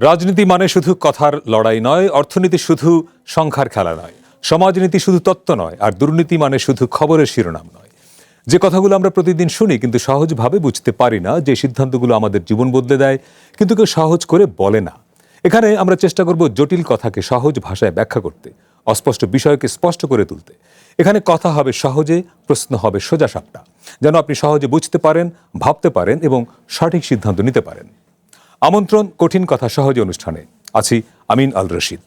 রাজনীতি মানে শুধু কথার লড়াই নয়, অর্থনীতি শুধু সংখ্যার খেলা নয়, সমাজনীতি শুধু তত্ত্ব নয়, আর দুর্নীতি মানে শুধু খবরের শিরোনাম নয়। যে কথাগুলো আমরা প্রতিদিন শুনি কিন্তু সহজভাবে বুঝতে পারি না, যে সিদ্ধান্তগুলো আমাদের জীবন বদলে দেয় কিন্তু কেউ সহজ করে বলে না। এখানে আমরা চেষ্টা করব জটিল কথাকে সহজ ভাষায় ব্যাখ্যা করতে, অস্পষ্ট বিষয়কে স্পষ্ট করে তুলতে। এখানে কথা হবে সহজে, প্রশ্ন হবে সোজাসাপটা, যেন আপনি সহজে বুঝতে পারেন, ভাবতে পারেন এবং সঠিক সিদ্ধান্ত নিতে পারেন। আমন্ত্রণ কঠিন কথা সহজে অনুষ্ঠানে। আছি আমিন আল রশিদ।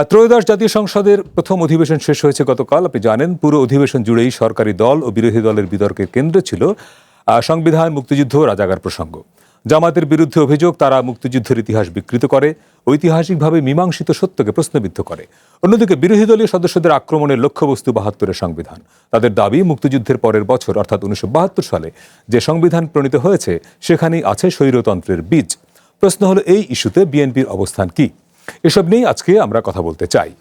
ত্রয়োদশ জাতীয় সংসদের প্রথম অধিবেশন শেষ হয়েছে গতকাল। আপনি জানেন, পুরো অধিবেশন জুড়েই সরকারি দল ও বিরোধী দলের বিতর্কের কেন্দ্রে ছিল সংবিধান, মুক্তিযুদ্ধ, রাজাকার প্রসঙ্গ। জামাতের বিরুদ্ধে অভিযোগ, তারা মুক্তিযুদ্ধের ইতিহাস বিকৃত করে, ঐতিহাসিকভাবে মীমাংসিত সত্যকে প্রশ্নবিদ্ধ করে। অন্যদিকে বিরোধী দলীয় সদস্যদের আক্রমণের লক্ষ্যবস্তু ৭২-এর সংবিধান। তাদের দাবি, মুক্তিযুদ্ধের পরের বছর অর্থাৎ ১৯৭২ সালে যে সংবিধান প্রণীত হয়েছে সেখানেই আছে স্বৈরতন্ত্রের বীজ। প্রশ্ন হলো, এই ইস্যুতে বিএনপির অবস্থান কি? এসব নিয়েই আজকে আমরা কথা বলতে চাই।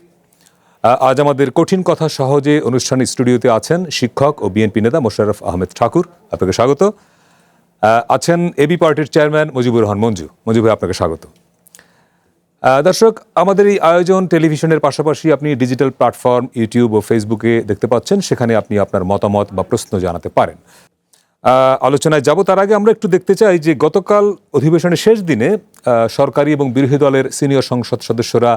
আজ আমাদের কঠিন কথা সহজে অনুষ্ঠানে স্টুডিওতে আছেন শিক্ষক ও বিএনপি নেতা মোশাররফ আহমেদ ঠাকুর, আপনাকে স্বাগত। আছেন এবি পার্টির চেয়ারম্যান মুজিবুর রহমান মঞ্জু। মঞ্জু ভাই, আপনাকে স্বাগত। দর্শক, আমাদের এই আয়োজন টেলিভিশনের পাশাপাশি আপনি ডিজিটাল প্ল্যাটফর্ম ইউটিউব ও ফেসবুকে দেখতে পাচ্ছেন। সেখানে আপনি আপনার মতামত বা প্রশ্ন জানাতে পারেন। আলোচনায় যাব তার আগে আমরা একটু দেখতে চাই যে গতকাল অধিবেশনের শেষ দিনে সরকারি এবং বিরোধী দলের সিনিয়র সংসদ সদস্যরা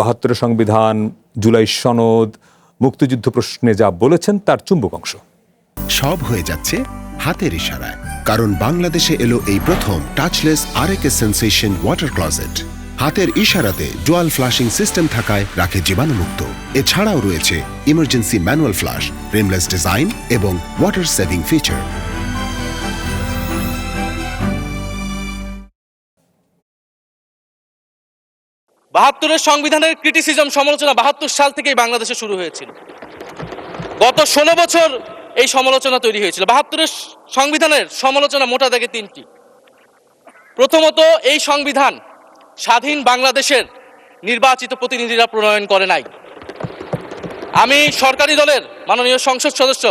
৭২ সংবিধান, জুলাই সনদ, মুক্তিযুদ্ধ প্রশ্নে যা বলেছেন তার চুম্বক অংশ। সব হয়ে যাচ্ছে হাতের ইশারায়, কারণ বাংলাদেশে এলো এই প্রথম টাচলেস আরএকে সেন্সেশন ওয়াটার ক্লজেট। হাতের ইশারাতে ডুয়াল ফ্লাশিং সিস্টেম থাকায় রাখে জীবাণুমুক্ত। এছাড়াও রয়েছে emergency manual flush, rimless design এবং ওয়াটার সেভিং ফিচার। বাহাত্তরের সংবিধানের ক্রিটিসিজম, সমালোচনা ৭২ সাল থেকেই বাংলাদেশে শুরু হয়েছিল। গত ১৬ বছর এই সমালোচনা তৈরি হয়েছিল। ৭২-এর সংবিধানের সমালোচনা মোটা দাগে তিনটি। প্রথমত, এই সংবিধান স্বাধীন বাংলাদেশের নির্বাচিত প্রতিনিধিরা প্রণয়ন করে নাই। আমি সরকারি দলের মাননীয় সংসদ সদস্য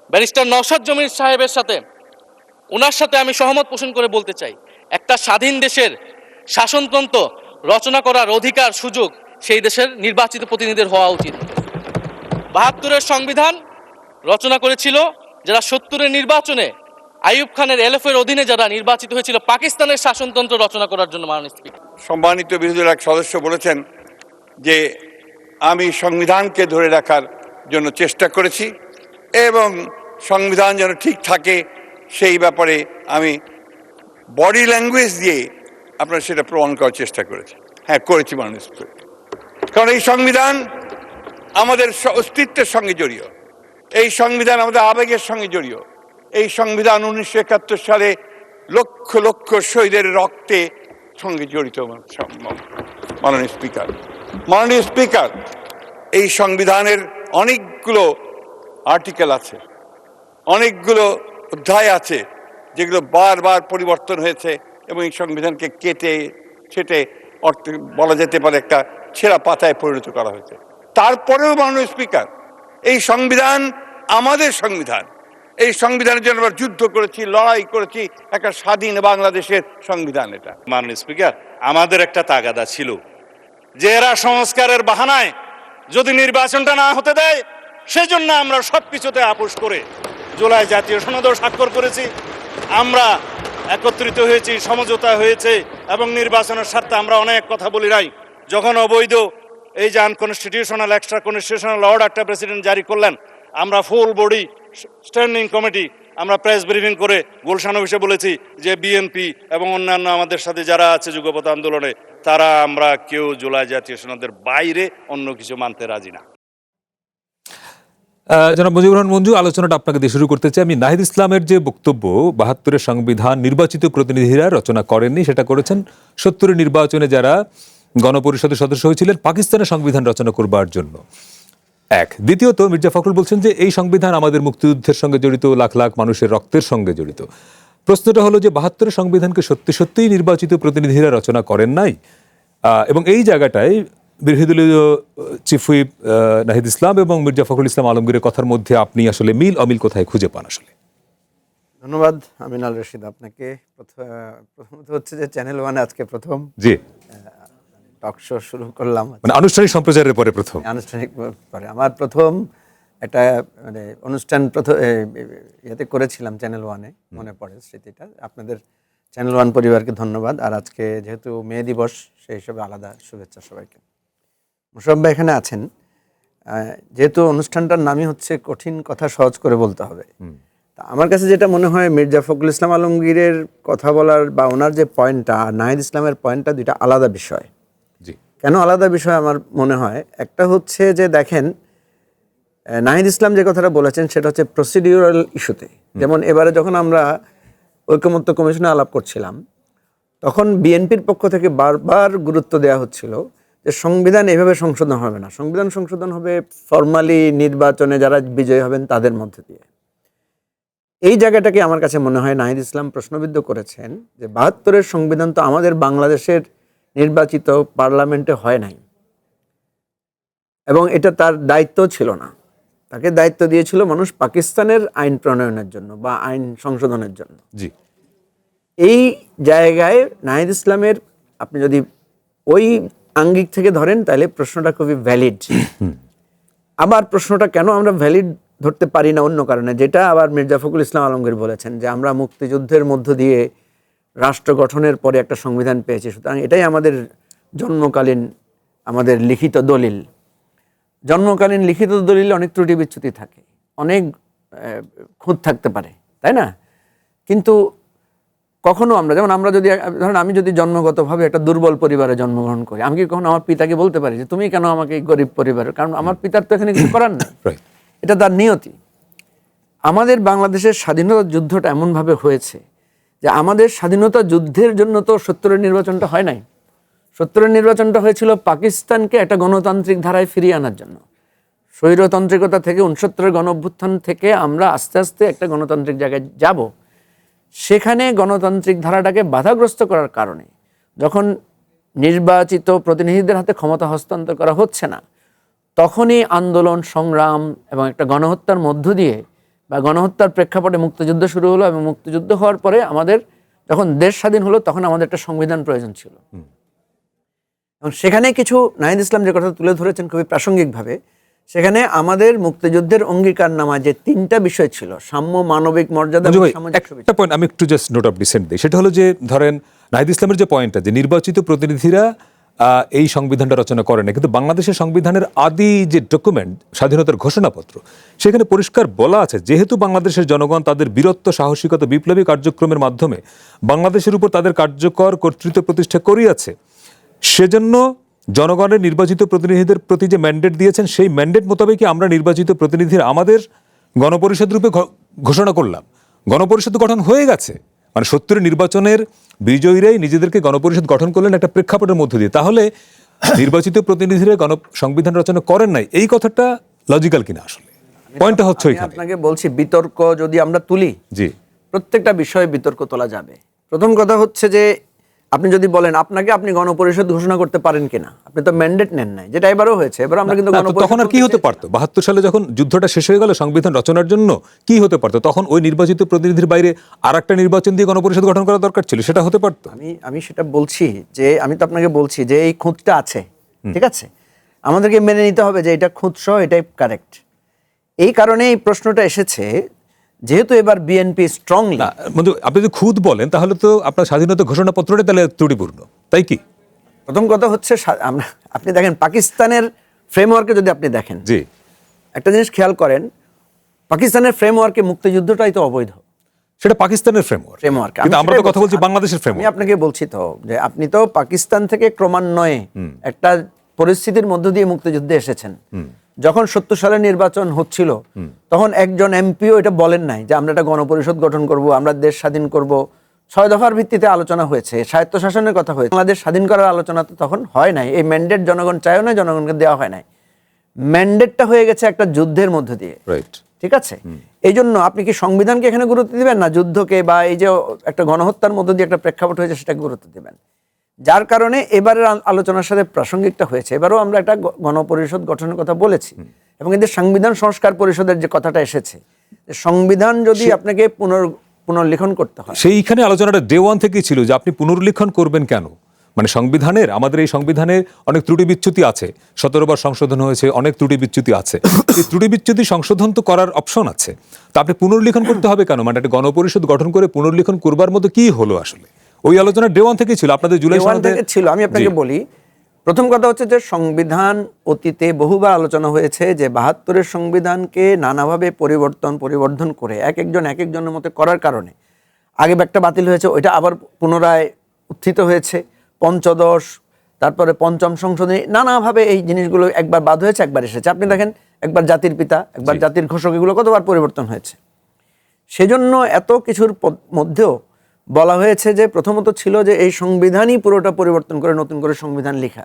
ব্যারিস্টার নওশাদ জমির সাহেবের সাথে, ওনার সাথে আমি সহমত পোষণ করে বলতে চাই, একটা স্বাধীন দেশের শাসনতন্ত্র রচনা করার অধিকার, সুযোগ সেই দেশের নির্বাচিত প্রতিনিধিদের হওয়া উচিত। ৭২-এর সংবিধান রচনা করেছিল যারা ৭০-এর নির্বাচনে আইয়ুব খানের এলএফের অধীনে যারা নির্বাচিত হয়েছিল পাকিস্তানের শাসনতন্ত্র রচনা করার জন্য। মাননীয় স্পিকার, সম্মানিত বিরোধী দলের এক সদস্য বলেছেন যে আমি সংবিধানকে ধরে রাখার জন্য চেষ্টা করেছি এবং সংবিধান যেন ঠিক থাকে সেই ব্যাপারে আমি বডি ল্যাঙ্গুয়েজ দিয়ে আপনারা সেটা প্রমাণ করার চেষ্টা করেছি। হ্যাঁ, করেছি মাননীয় স্পিকার, কারণ এই সংবিধান আমাদের অস্তিত্বের সঙ্গে জড়িত। এই সংবিধান আমাদের আবেগের সঙ্গে জড়িত। এই সংবিধান ১৯৭১ সালে লক্ষ লক্ষ শহীদের রক্তে সঙ্গে জড়িত। মাননীয় স্পিকার, এই সংবিধানের অনেকগুলো আর্টিকেল আছে, অনেকগুলো অধ্যায় আছে যেগুলো বারবার পরিবর্তন হয়েছে এবং এই সংবিধানকে কেটে ছেটে বলা যেতে পারে একটা ছেঁড়া পাতায় পরিণত করা হয়েছে। তারপরেও মাননীয় স্পিকার, এই সংবিধান আমাদের সংবিধান। এই সংবিধানের জন্য আমরা যুদ্ধ করেছি, লড়াই করেছি, একটা স্বাধীন বাংলাদেশের সংবিধান এটা। মাননীয় স্পিকার, আমাদের একটা তাগাদা ছিল যে এরা সংস্কারের বাহানায় যদি নির্বাচনটা না হতে দেয়, সেজন্য আমরা সবকিছুতে আপোষ করে জুলাই জাতীয় সনদও স্বাক্ষর করেছি। আমরা একত্রিত হয়েছি, সমঝোতা হয়েছে এবং নির্বাচনের স্বার্থে আমরা অনেক কথা বলি নাই। যখন অবৈধ এই যে আনকনস্টিটিউশনাল এক্সট্রা কনস্টিটিউশনাল অর্ডারটা প্রেসিডেন্ট জারি করলেন, আমরা ফুল বডি স্ট্যান্ডিং কমিটি আমরা প্রেস ব্রিফিং করে গুলশান অফিসে বলেছি যে বিএনপি এবং অন্যান্য আমাদের সাথে যারা আছে যুগপৎ আন্দোলনে, তারা আমরা কেউ জুলাই জাতীয় সনদের বাইরে অন্য কিছু মানতে রাজি না। জনাব মুজিবুর রহমান মঞ্জু, আলোচনাটা আপনাকে দিয়ে শুরু করতে চাই। আমি নাহিদ ইসলামের যে বক্তব্য, ৭২-এর সংবিধান নির্বাচিত প্রতিনিধিরা রচনা করেননি, সেটা করেছেন ৭০-এর নির্বাচনে যারা গণপরিষদের সদস্য হয়েছিলেন পাকিস্তানের সংবিধান রচনা করবার জন্য। এক। দ্বিতীয়ত, মির্জা ফখরুল বলছেন যে এই সংবিধান আমাদের মুক্তিযুদ্ধের সঙ্গে জড়িত, লাখ লাখ মানুষের রক্তের সঙ্গে জড়িত। প্রশ্নটা হলো যে ৭২-এর সংবিধানকে সত্যি সত্যিই নির্বাচিত প্রতিনিধিরা রচনা করেন নাই, এবং এই জায়গাটায় বিরোধী দলীয় চিফ হুইপ নাহিদ ইসলাম এবং মির্জা ফখরুল ইসলাম আলমগীরের কথার মধ্যে আপনি আসলে মিল অমিল কোথায় খুঁজে পান আসলে? ধন্যবাদ আমিনাল রশিদ আপনাকে। প্রথমত হচ্ছে যে চ্যানেল ওয়ানে আজকে প্রথম জি, টক শো শুরু করলাম, মানে আনুষ্ঠানিক সম্প্রচারের পরে প্রথম। আনুষ্ঠানিক পরে আমার প্রথম একটা মানে অনুষ্ঠান ইয়েতে করেছিলাম চ্যানেল ওয়ানে, মনে পড়ে স্মৃতিটা। আপনাদের চ্যানেল ওয়ান পরিবারকে ধন্যবাদ। আর আজকে যেহেতু মে দিবস, সেই হিসাবে আলাদা শুভেচ্ছা সবাইকে। মুশাররফ ভাই এখানে আছেন, যেহেতু অনুষ্ঠানটার নামই হচ্ছে কঠিন কথা সহজ করে বলতে হবে, তা আমার কাছে যেটা মনে হয় মির্জা ফখরুল ইসলাম আলমগীরের কথা বলার বা ওনার যে পয়েন্টটা আর নাহিদ ইসলামের পয়েন্টটা দুইটা আলাদা বিষয়। জি, কেন আলাদা বিষয় আমার মনে হয়? একটা হচ্ছে যে দেখেন, নাহিদ ইসলাম যে কথাটা বলেছেন সেটা হচ্ছে প্রসিডিউরাল ইস্যুতে। যেমন এবারে যখন আমরা ঐকমত্য কমিশনে আলাপ করছিলাম, তখন বিএনপির পক্ষ থেকে বারবার গুরুত্ব দেওয়া হচ্ছিল যে সংবিধান এভাবে সংশোধন হবে না, সংবিধান সংশোধন হবে ফরমালি নির্বাচনে যারা বিজয়ী হবেন তাদের মধ্যে দিয়ে। এই জায়গাটাকে আমার কাছে মনে হয় নাহিদ ইসলাম প্রশ্নবিদ্ধ করেছেন যে ৭২-এর সংবিধান তো আমাদের বাংলাদেশের নির্বাচিত পার্লামেন্টে হয় নাই, এবং এটা তার দায়িত্ব ছিল না। তাকে দায়িত্ব দিয়েছিল মানুষ পাকিস্তানের আইন প্রণয়নের জন্য বা আইন সংশোধনের জন্য। জি, এই জায়গায় নাহিদ ইসলামের আপনি যদি ওই আঙ্গিক থেকে ধরেন তাহলে প্রশ্নটা খুবই ভ্যালিড। আবার প্রশ্নটা কেন আমরা ভ্যালিড ধরতে পারি না অন্য কারণে, যেটা আবার মির্জা ফখরুল ইসলাম আলমগীর বলেছেন যে আমরা মুক্তিযুদ্ধের মধ্য দিয়ে রাষ্ট্র গঠনের পরে একটা সংবিধান পেয়েছি, সুতরাং এটাই আমাদের জন্মকালীন আমাদের লিখিত দলিল। জন্মকালীন লিখিত দলিলে অনেক ত্রুটি বিচ্যুতি থাকে, অনেক খুঁত থাকতে পারে, তাই না? কিন্তু কখনো আমরা, যেমন আমরা যদি ধরেন আমি যদি জন্মগতভাবে একটা দুর্বল পরিবারে জন্মগ্রহণ করি, আমি কি কখনো আমার পিতাকে বলতে পারি যে তুমি কেন আমাকে এই গরিব পরিবারের? কারণ আমার পিতার তো এখানে কিছু করার নেই, রাইট। এটা তার নিয়তি। আমাদের বাংলাদেশের স্বাধীনতা যুদ্ধটা এমনভাবে হয়েছে যে আমাদের স্বাধীনতা যুদ্ধের জন্য তো ৭০-এর নির্বাচনটা হয় নাই। ৭০-এর নির্বাচনটা হয়েছিল পাকিস্তানকে একটা গণতান্ত্রিক ধারায় ফিরিয়ে আনার জন্য। স্বৈরতান্ত্রিকতা থেকে ৬৯-এর গণ অভ্যুত্থান থেকে আমরা আস্তে আস্তে একটা গণতান্ত্রিক জায়গায় যাব। সেখানে গণতান্ত্রিক ধারাটাকে বাধাগ্রস্ত করার কারণে যখন নির্বাচিত প্রতিনিধিদের হাতে ক্ষমতা হস্তান্তর করা হচ্ছে না, তখনই আন্দোলন সংগ্রাম এবং একটা গণহত্যার মধ্য দিয়ে বা গণহত্যার প্রেক্ষাপটে মুক্তিযুদ্ধ শুরু হলো, এবং মুক্তিযুদ্ধ হওয়ার পরে আমাদের যখন দেশ স্বাধীন হলো তখন আমাদের একটা সংবিধান প্রয়োজন ছিল। এবং সেখানে কিছু নাহিদ ইসলাম যে কথা তুলে ধরেছেন খুবই প্রাসঙ্গিকভাবে, সেখানে আমাদের মুক্তিযুদ্ধের অঙ্গীকারনামা যে ৩টা বিষয় ছিল, সাম্য, মানবিক মর্যাদা, মঞ্জু ভাই, সামাজিক সুবিধা। একটা পয়েন্ট আমি একটু জাস্ট নোট অফ ডিসেন্ট দিই। সেটা হলো যে ধরেন নাহিদ ইসলামের যে পয়েন্টটা, যে নির্বাচিত প্রতিনিধিরা এই সংবিধানটা রচনা করে না, কিন্তু বাংলাদেশের সংবিধানের আদি যে ডকুমেন্ট স্বাধীনতার ঘোষণাপত্র, সেখানে পরিষ্কার বলা আছে যেহেতু বাংলাদেশের জনগণ তাদের বীরত্ব, সাহসিকতা, বিপ্লবী কার্যক্রমের মাধ্যমে বাংলাদেশের উপর তাদের কার্যকর কর্তৃত্ব প্রতিষ্ঠা করিয়াছে, সেজন্য জনগণের নির্বাচিত প্রতিনিধিদের প্রতি যে ম্যান্ডেট দিয়েছেন, সেই ম্যান্ডেট মোতাবেকই আমরা নির্বাচিত প্রতিনিধিরা আমাদের গণপরিষদ রূপে ঘোষণা করলাম। গণপরিষদ গঠন হয়ে গেছে, মানে ৭০-এর নির্বাচনের বিজয়ীরাই নিজেদেরকে গণপরিষদ গঠন করলেন একটা প্রেক্ষাপটের মধ্য দিয়ে। তাহলে নির্বাচিত প্রতিনিধিরা সংবিধান রচনা করেন নাই, এই কথাটা লজিক্যাল কিনা? আসলে পয়েন্টটা হচ্ছে আমি ওইখানে। আপনাকে বলছি, বিতর্ক যদি আমরা তুলি, জি, প্রত্যেকটা বিষয়ে বিতর্ক তোলা যাবে। প্রথম কথা হচ্ছে যে আপনি যদি বলেন আপনি গণপরিষদ ঘোষণা করতে পারেন কিনা, আপনি তো ম্যান্ডেট নেন নাই, যেটা এবারও হয়েছে। এবার আমরা কিন্তু তখন আর কি হতে পারতো? ৭২ সালে যখন যুদ্ধটা শেষ হয়ে গেল সংবিধান রচনার জন্য, কি হতে পারতো? তখন ওই নির্বাচিত প্রতিনিধির বাইরে আর একটা নির্বাচন দিয়ে গণপরিষদ গঠন করা দরকার ছিল, সেটা হতে পারতো। আমি সেটা বলছি যে আমি তো আপনাকে বলছি যে এই খুঁতটা আছে, ঠিক আছে, আমাদেরকে মেনে নিতে হবে যে এটা খুঁত সহ এটাই কারেক্ট। এই কারণে এই প্রশ্নটা এসেছে যেহেতু এবার বিএনপি স্ট্রংলি। বন্ধু, আপনি যদি খুদ বলেন তাহলে তো আপনার স্বাধীনতা ঘোষণাপত্রটা তাহলে ত্রুটিপূর্ণ, তাই কি? প্রথম কথা হচ্ছে আপনি দেখেন পাকিস্তানের ফ্রেমওয়ার্কে, যদি আপনি দেখেন, জি, একটা জিনিস খেয়াল করেন, পাকিস্তানের ফ্রেমওয়ার্কে মুক্তিযুদ্ধটাই তো অবৈধ। সেটা পাকিস্তানের ফ্রেমওয়ার্ক, ফ্রেমওয়ার্ক, কিন্তু আমরা তো কথা বলছি বাংলাদেশের আমি ফ্রেমওয়ার্ক। আপনাকে বলছি তো যে আপনি তো পাকিস্তান থেকে ক্রমান্বয়ে একটা পরিস্থিতির মধ্য দিয়ে মুক্তিযুদ্ধে এসেছেন। যখন ৭০ সালের নির্বাচন হচ্ছিল তখন একজন এমপিও এটা বলেন নাই যে আমরা একটা গণপরিষদ গঠন করব, আমরা দেশ স্বাধীন করব। ৬ দফার ভিত্তিতে আলোচনা হয়েছে, স্বায়ত্তশাসনের কথা হয়েছে, বাংলাদেশ স্বাধীন করার আলোচনা তো তখন হয় নাই। এই ম্যান্ডেট জনগণ চায়ও না, জনগণকে দেওয়া হয় নাই। ম্যান্ডেটটা হয়ে গেছে একটা যুদ্ধের মধ্য দিয়ে, রাইট? ঠিক আছে। এই জন্য আপনি কি সংবিধানকে এখানে গুরুত্ব দিবেন না যুদ্ধকে, বা এই যে একটা গণহত্যার মধ্য দিয়ে একটা প্রেক্ষাপট হয়েছে সেটাকে গুরুত্ব দিবেন? যার কারণে এবারের আলোচনার সাথে প্রাসঙ্গিকটা হয়েছে। এবারও আমরা একটা গণপরিষদ গঠনের কথা বলেছি, এবং এদের সংবিধান সংস্কার পরিষদের যে কথাটা এসেছে, সংবিধান যদি আপনাকে পুনর্লিখন করতে হয়। সেইখানে আলোচনাটা ডে ওয়ান থেকেই ছিল যে আপনি পুনর্লিখন করবেন কেন, মানে সংবিধানের, আমাদের এই সংবিধানে অনেক ত্রুটি বিচ্যুতি আছে, 17 বার সংশোধন হয়েছে, অনেক ত্রুটি বিচ্যুতি আছে, এই ত্রুটি বিচ্যুতি সংশোধন তো করার অপশন আছে, তা আপনি পুনর্লিখন করতে হবে কেন? মানে একটা গণপরিষদ গঠন করে পুনর্লিখন করবার মতো কি হলো আসলে? ওই আলোচনা ডে ওয়ান থেকেই ছিল, আপনাদের জুলাই Day one সনদে থেকে ছিল। আমি আপনাকে জি। বলি, প্রথম কথা হচ্ছে যে সংবিধান অতীতে বহুবার আলোচনা হয়েছে যে 72-এর সংবিধানকে নানাভাবে পরিবর্ধন করে এক একজনের মতো করার কারণে আগে একটা বাতিল হয়েছে, ওইটা আবার পুনরায় উত্থিত হয়েছে, পঞ্চদশ, তারপরে পঞ্চম সংশোধনী, নানাভাবে এই জিনিসগুলো একবার বাদ হয়েছে, একবার এসেছে। আপনি দেখেন, একবার জাতির পিতা, একবার জাতির ঘোষক, এগুলো কতবার পরিবর্তন হয়েছে। সেজন্য এত কিছুর মধ্যেও বলা হয়েছে যে প্রথমত ছিল যে এই সংবিধানই পুরোটা পরিবর্তন করে নতুন করে সংবিধান লেখা,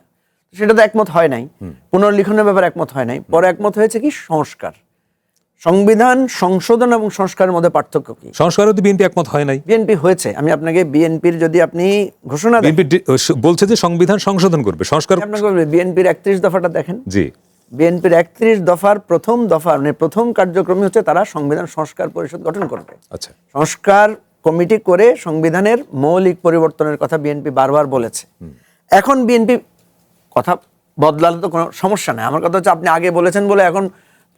সেটা তো একমত হয় নাই, পুনর্লিখনের ব্যাপারে একমত হয় নাই। পরে একমত হয়েছে কি সংস্কার। সংবিধান সংশোধন এবং সংস্কারের মধ্যে পার্থক্য কি? সংস্কারও তো বিএনপি একমত হয় নাই। বিএনপি হয়েছে, আমি আপনাকে বিএনপির যদি আপনি ঘোষণা দেন, বিএনপি বলছে যে সংবিধান সংশোধন করবে, সংস্কার। আপনাকে বিএনপির 31 দফাটা দেখেন। জি, বিএনপির 31 দফার প্রথম দফা, মানে প্রথম কার্যক্রমই হচ্ছে তারা সংবিধান সংস্কার পরিষদ গঠন করবে। আচ্ছা, সংস্কার কমিটি করে সংবিধানের মৌলিক পরিবর্তনের কথা বিএনপি বারবার বলেছে। এখন বিএনপি কথা বদলালে তো কোনো সমস্যা নাই। আমার কথা হচ্ছে আপনি আগে বলেছেন বলে এখন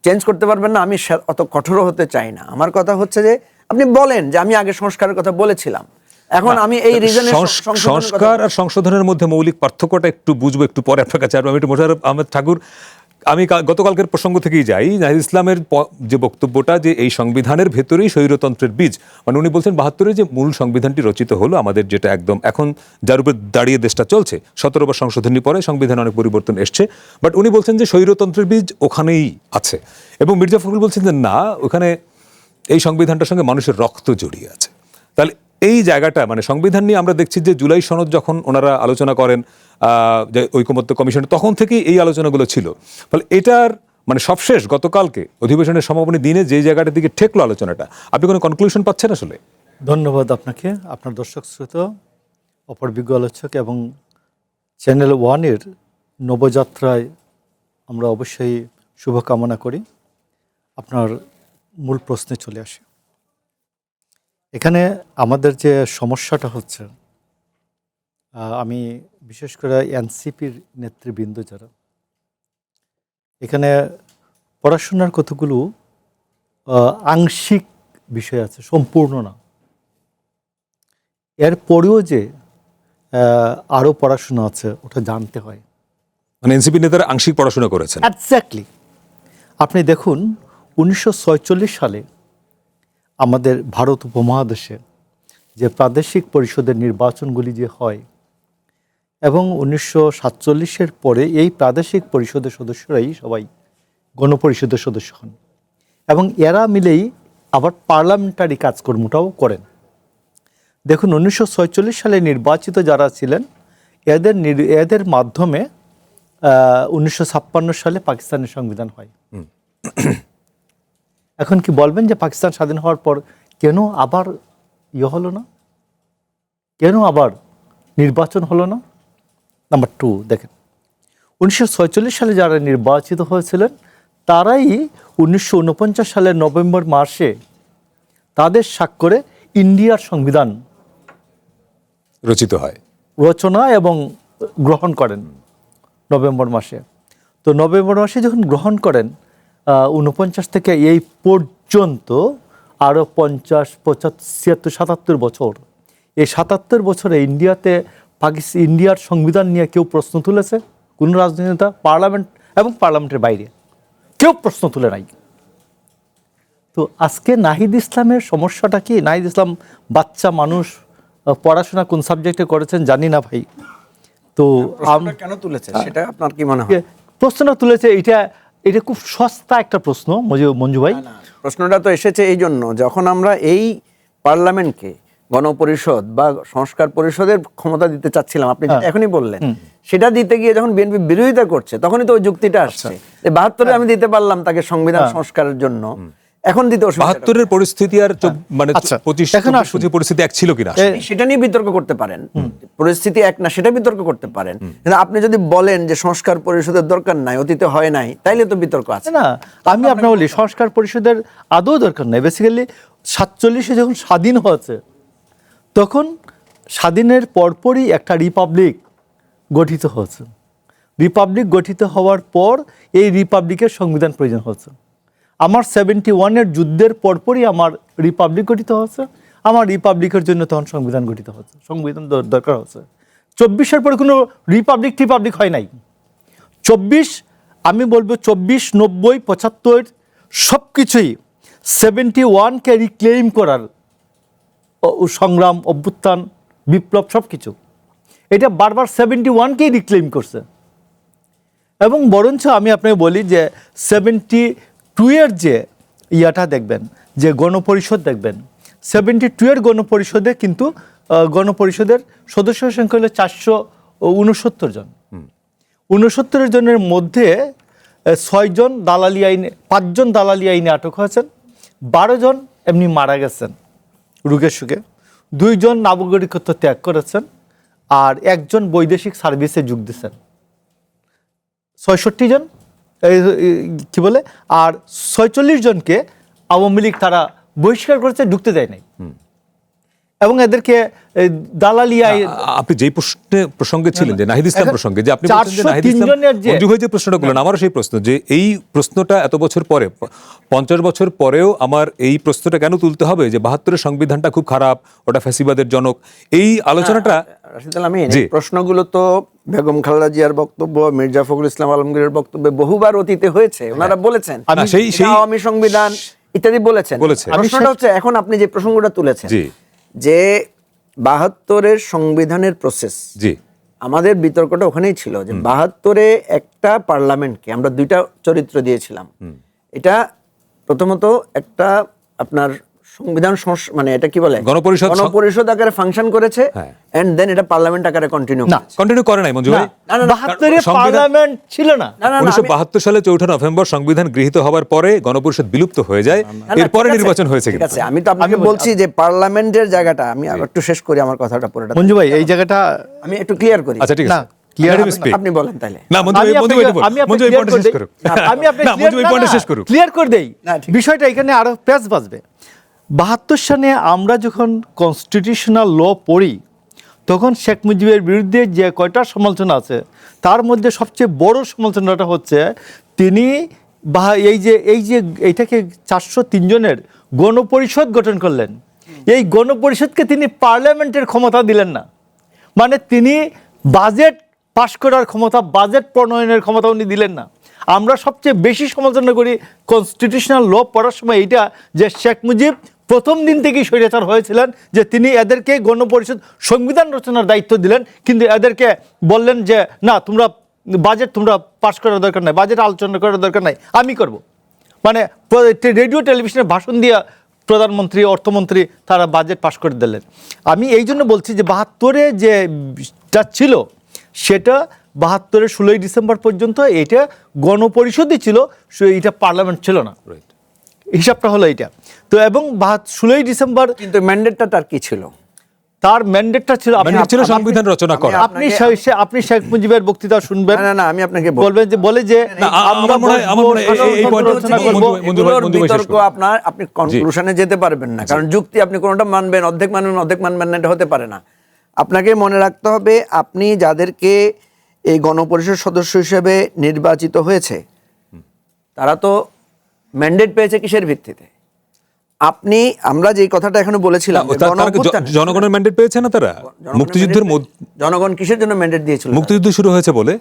চেঞ্জ করতে পারবেন না, আমি অত কঠোর হতে চাই না। আমার কথা হচ্ছে যে আপনি বলেন যে আমি আগে সংস্কারের কথা বলেছিলাম, এখন আমি এই রিজনে সংস্কার আর সংশোধনের মধ্যে মৌলিক পার্থক্যটা একটু বুঝবো একটু পরে আপনার কাছে। আমি একটু মোশাররফ আহমেদ ঠাকুর, আমি গতকালকের প্রসঙ্গ থেকেই যাই। নাহিদ ইসলামের যে বক্তব্যটা যে এই সংবিধানের ভেতরেই স্বৈরতন্ত্রের বীজ, মানে উনি বলছেন 72-এ যে মূল সংবিধানটি রচিত হলো আমাদের, যেটা একদম এখন যার উপর দাঁড়িয়ে দেশটা চলছে, 17 বার সংশোধনী পরে সংবিধানে অনেক পরিবর্তন এসছে, বাট উনি বলছেন যে স্বৈরতন্ত্রের বীজ ওখানেই আছে। এবং মির্জা ফখরুল বলছেন যে না, ওখানে এই সংবিধানটার সঙ্গে মানুষের রক্ত জড়িয়ে আছে। তাহলে এই জায়গাটা, মানে সংবিধান নিয়ে আমরা দেখছি যে জুলাই সনদ যখন ওনারা আলোচনা করেন যে ঐকমত্য কমিশন, তখন থেকেই এই আলোচনাগুলো ছিল। ফলে এটার মানে সবশেষ গতকালকে অধিবেশনের সমাপনী দিনে যে জায়গাটার দিকে ঠেকলো আলোচনাটা, আপনি কোনো কনক্লুশন পাচ্ছেন আসলে? ধন্যবাদ আপনাকে, আপনার দর্শক শ্রোতা, অপর বিজ্ঞ আলোচক এবং চ্যানেল ওয়ানের নবযাত্রায় আমরা অবশ্যই শুভকামনা করি। আপনার মূল প্রশ্নে চলে আসি। এখানে আমাদের যে সমস্যাটা হচ্ছে, আমি বিশেষ করে এনসিপির নেতৃবৃন্দ যারা এখানে পড়াশোনার কতগুলো আংশিক বিষয় আছে, সম্পূর্ণ না। এরপরেও যে আরও পড়াশোনা আছে ওটা জানতে হয়। মানে এনসিপি নেতারা আংশিক পড়াশোনা করেছেন। এক্স্যাক্টলি। আপনি দেখুন 1946 সালে আমাদের ভারত উপমহাদেশে যে প্রাদেশিক পরিষদের নির্বাচনগুলি যে হয়, এবং 1947-এর পরে এই প্রাদেশিক পরিষদের সদস্যরাই সবাই গণপরিষদের সদস্য হন, এবং এরা মিলেই আবার পার্লামেন্টারি কাজকর্মটাও করেন। দেখুন 1947 সালে নির্বাচিত যারা ছিলেন এদের মাধ্যমে 1956 সালে পাকিস্তানের সংবিধান হয়। এখন কি বলবেন যে পাকিস্তান স্বাধীন হওয়ার পর কেন আবার হলো না, কেন আবার নির্বাচন হলো না? নাম্বার 2, দেখেন 1946 সালে যারা নির্বাচিত হয়েছিলেন তারাই 1949 সালের নভেম্বর মাসে তাদের স্বাক্ষরে ইন্ডিয়ার সংবিধান রচিত হয়, রচনা এবং গ্রহণ করেন নভেম্বর মাসে। তো নভেম্বর মাসে যখন গ্রহণ করেন 49 থেকে এই পর্যন্ত আরও 50, 75, 76, 77 বছর, এই 77 বছরে ইন্ডিয়ার সংবিধান নিয়ে কেউ প্রশ্ন তুলেছে? কোন রাজনৈতিক নেতা, পার্লামেন্ট এবং পার্লামেন্টের বাইরে কেউ প্রশ্ন তুলে নাই। তো আজকে নাহিদ ইসলামের সমস্যাটা কি? নাহিদ ইসলাম বাচ্চা মানুষ, পড়াশোনা কোন সাবজেক্টে করেছেন জানি না ভাই। তো কেন তুলেছে সেটা আপনার কি মনে হয়? প্রশ্নটা তুলেছে, এটা খুব সস্তা একটা প্রশ্ন মঞ্জু ভাই। প্রশ্নটা তো এসেছে এই জন্য, যখন আমরা এই পার্লামেন্টকে গণপরিষদ বা সংস্কার পরিষদের ক্ষমতা দিতে চাচ্ছিলাম, আপনি এখনই বললেন, সেটা দিতে গিয়ে যখন বিএনপি বিরোধিতা করছে তখনই তো ওই যুক্তিটা আসছে। 72-এ আমি দিতে পারলাম তাকে সংবিধান সংস্কারের জন্য, এখন দিতে 72-এর পরিস্থিতি আর মানে 25 পরিস্থিতি এক ছিল কিনা সেটা নিয়ে বিতর্ক করতে পারেন। পরিস্থিতি এক না সেটা বিতর্ক করতে পারেন, কিন্তু আপনি যদি বলেন যে সংস্কার পরিষদের দরকার নাই, অতীতে হয় নাই, তাইলে তো বিতর্ক আছে না। আমি আপনার বলি সংস্কার পরিষদের আদৌ দরকার নাই। বেসিক্যালি 1947 যখন স্বাধীন হয়েছে তখন স্বাধীনের পরপরই একটা রিপাবলিক গঠিত হয়েছে। রিপাবলিক গঠিত হওয়ার পর এই রিপাবলিকের সংবিধান প্রয়োজন হয়েছে। আমার 71-এর যুদ্ধের পরপরই আমার রিপাবলিক গঠিত হয়েছে। আমার রিপাবলিকের জন্য তখন সংবিধান গঠিত হয়েছে, সংবিধান দরকার হচ্ছে। 24-এর পরে কোনো রিপাবলিক হয় নাই। 24, আমি বলবো 24, 90, 75 সব কিছুই 71-কে রিক্লেইম করার সংগ্রাম, অভ্যুত্থান, বিপ্লব সব কিছু এটা বারবার 71-কেই রিক্লেইম করছে। এবং বরঞ্চ আমি আপনাকে বলি যে 72-এর যে ইয়াটা দেখবেন, যে গণপরিষদ দেখবেন, 72-এর গণপরিষদে কিন্তু গণপরিষদের সদস্য সংখ্যা হলো 469 জন। 69 জনের মধ্যে 6 জন দালালি আইনে, 5 জন দালালি আইনে আটক হয়েছেন, 12 জন এমনি মারা গেছেন রোগে সুখে, 2 জন নাগরিকত্ব ত্যাগ করেছেন, আর 1 জন বৈদেশিক সার্ভিসে যোগ দিয়েছেন। 66 জন কি বলে, আর 46 জনকে আওয়ামী লীগ তারা বহিষ্কার করেছে, ঢুকতে দেয় নাই। এবং এদেরকে দালালি আপনি যেই প্রসঙ্গে ছিলেন, যে নাহিদ ইসলাম প্রসঙ্গে, যে আপনি বলছেন যে নাহিদ 403 ইসলাম জনের যে- মঞ্জু ভাই যে প্রশ্নটা করলেন, আমারও সেই প্রশ্ন, যে এই প্রশ্নটা এত বছর পরে, 50 বছর পরেও আমার এই প্রশ্নটা কেন তুলতে হবে যে 72-এর সংবিধানটা খুব খারাপ, ওটা ফ্যাসিবাদের জনক, এই আলোচনাটা রাশিদ আল আমিন, জি। এই প্রশ্নগুলো তো বেগম খালেদা জিয়ার বক্তব্য, মির্জা ফখরুল ইসলাম আলমগীরের বক্তব্যে বহুবার অতীতে হয়েছে। ওনারা বলেছেন না, সেই- এটা আওয়ামী সংবিধান ইত্যাদি বলেছেন। বলেছে। প্রশ্নটা হচ্ছে এখন আপনি যে প্রসঙ্গটা তুলেছেন, জি। যে 72-এর সংবিধানের প্রসেস, জি আমাদের বিতর্কটা ওখানেই ছিল যে 72-এ একটা পার্লামেন্টকে আমরা 2টা চরিত্র দিয়েছিলাম। এটা প্রথমত একটা আপনার সংবিধান মানে এটা কি বলে, গণপরিষদ আকারে ফাংশন করেছে, হ্যাঁ। এন্ড দেন এটা পার্লামেন্ট আকারে কন্টিনিউ না, করেছে। কন্টিনিউ করে নাই মঞ্জু ভাই। 72-এ সংবিধান- পার্লামেন্ট ছিল না। 1972 সালে 4 নভেম্বর সংবিধান গৃহীত হওয়ার পরে গণপরিষদ বিলুপ্ত হয়ে যায়, এরপরে ঠিক আছে, নির্বাচন হয়েছে। ঠিক কিন্তু আছে, আমি তো আপনাকে বলছি যে পার্লামেন্টের জায়গাটা আমি আর একটু শেষ করি আমার কথাটা পুরোটা, মঞ্জু ভাই এই জায়গাটা আমি একটু ক্লিয়ার করি। আচ্ছা ঠিক না, আছে, clear Let him আপনি- speak. আপনি বলেন তাহলে। না মঞ্জু ভাই, আমি মঞ্জু ভাই আপনাকে- বলুন। আমি আপনাকে মঞ্জু ভাই clear পয়েন্টটা করে শেষ দেই। করুক। আমি আপনাকে না, মঞ্জু ভাই পয়েন্টটা শেষ করুক। ক্লিয়ার করে দেই। না, ঠিক আছে। বিষয়টা এখানে আরো পেঁচ বাজবে। 72 সালে আমরা যখন কনস্টিটিউশনাল ল পড়ি, তখন শেখ মুজিবের বিরুদ্ধে যে কয়টা সমালোচনা আছে, তার মধ্যে সবচেয়ে বড় সমালোচনাটা হচ্ছে তিনি এই যে এইটাকে 403 জনের গণপরিষদ গঠন করলেন, এই গণপরিষদকে তিনি পার্লামেন্টের ক্ষমতা দিলেন না। মানে তিনি বাজেট পাশ করার ক্ষমতা, বাজেট প্রণয়নের ক্ষমতা উনি দিলেন না। আমরা সবচেয়ে বেশি সমালোচনা করি কনস্টিটিউশনাল ল পড়ার সময় এইটা, যে শেখ মুজিব প্রথম দিন থেকেই স্বৈরাচার হয়েছিলেন, যে তিনি এদেরকে গণপরিষদ সংবিধান রচনার দায়িত্ব দিলেন, কিন্তু এদেরকে বললেন যে না, তোমরা বাজেট তোমরা পাশ করার দরকার নাই, বাজেট আলোচনা করার দরকার নাই, আমি করব। মানে রেডিও টেলিভিশনে ভাষণ দিয়া প্রধানমন্ত্রী, অর্থমন্ত্রী তারা বাজেট পাশ করে দিলেন। আমি এই জন্য বলছি যে 72-এ যেটা ছিল সেটা 72-এর 16ই ডিসেম্বর পর্যন্ত এটা গণপরিষদই ছিল, এটা পার্লামেন্ট ছিল না। হিসাবটা হলো এটা। তো এবং 16ই ডিসেম্বর কিন্তু ম্যান্ডেটটা তার কি ছিল? তার ম্যান্ডেটটা ছিল, Mandate ছিল সংবিধান রচনা করা। আপনি শেখ মুজিবের বক্তৃতা শুনবেন, না, আমি আপনাকে বলবেন যে বলে যে না, আমার মনে হয় এই point রচনা করব। মঞ্জু ভাই শেষ বিতর্ক করুন। আপনি কনক্লুশনে যেতে পারবেন না, কারণ যুক্তি আপনি কোনোটা মানবেন, অর্ধেক মানবেন না, এটা হতে পারে না। আপনাকে মনে রাখতে হবে, আপনি যাদেরকে এই গণপরিষদ সদস্য হিসেবে নির্বাচিত হয়েছে তারা তো ম্যান্ডেট পেয়েছে কিসের ভিত্তিতে? আমরা যে কথাটা এখনো বলেছিলাম, জনগণের ম্যান্ডেট পেয়েছে না তারা? মুক্তিযুদ্ধের জনগণ কিসের জন্য ম্যান্ডেট দিয়েছিল? মুক্তিযুদ্ধ শুরু হয়েছে বলে।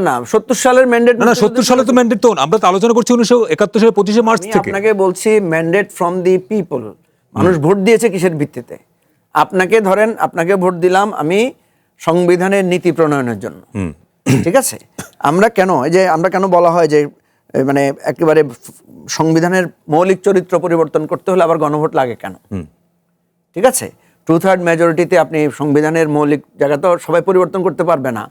না 70 সালের ম্যান্ডেট, না 70 সালে তো ম্যান্ডেট, তো আমরা তো আলোচনা করছি 1971 সালের 25শে মার্চ আমি থেকে। আপনাকে বলছি ম্যান্ডেট ফ্রম দি পিপল। মানুষ ভোট দিয়েছে কিসের ভিত্তিতে? আপনাকে ভোট দিলাম আমি সংবিধানের নীতি প্রণয়নের জন্য, ঠিক আছে? আমরা কেন বলা হয় যে মানে একেবারে সংবিধানের মৌলিক চরিত্র পরিবর্তন করতে হলে আবার গণভোট লাগে কেন? ঠিক আছে, 2/3 মেজরিটিতে আপনি সংবিধানের মৌলিক জায়গা তো সবাই পরিবর্তন করতে পারবে না।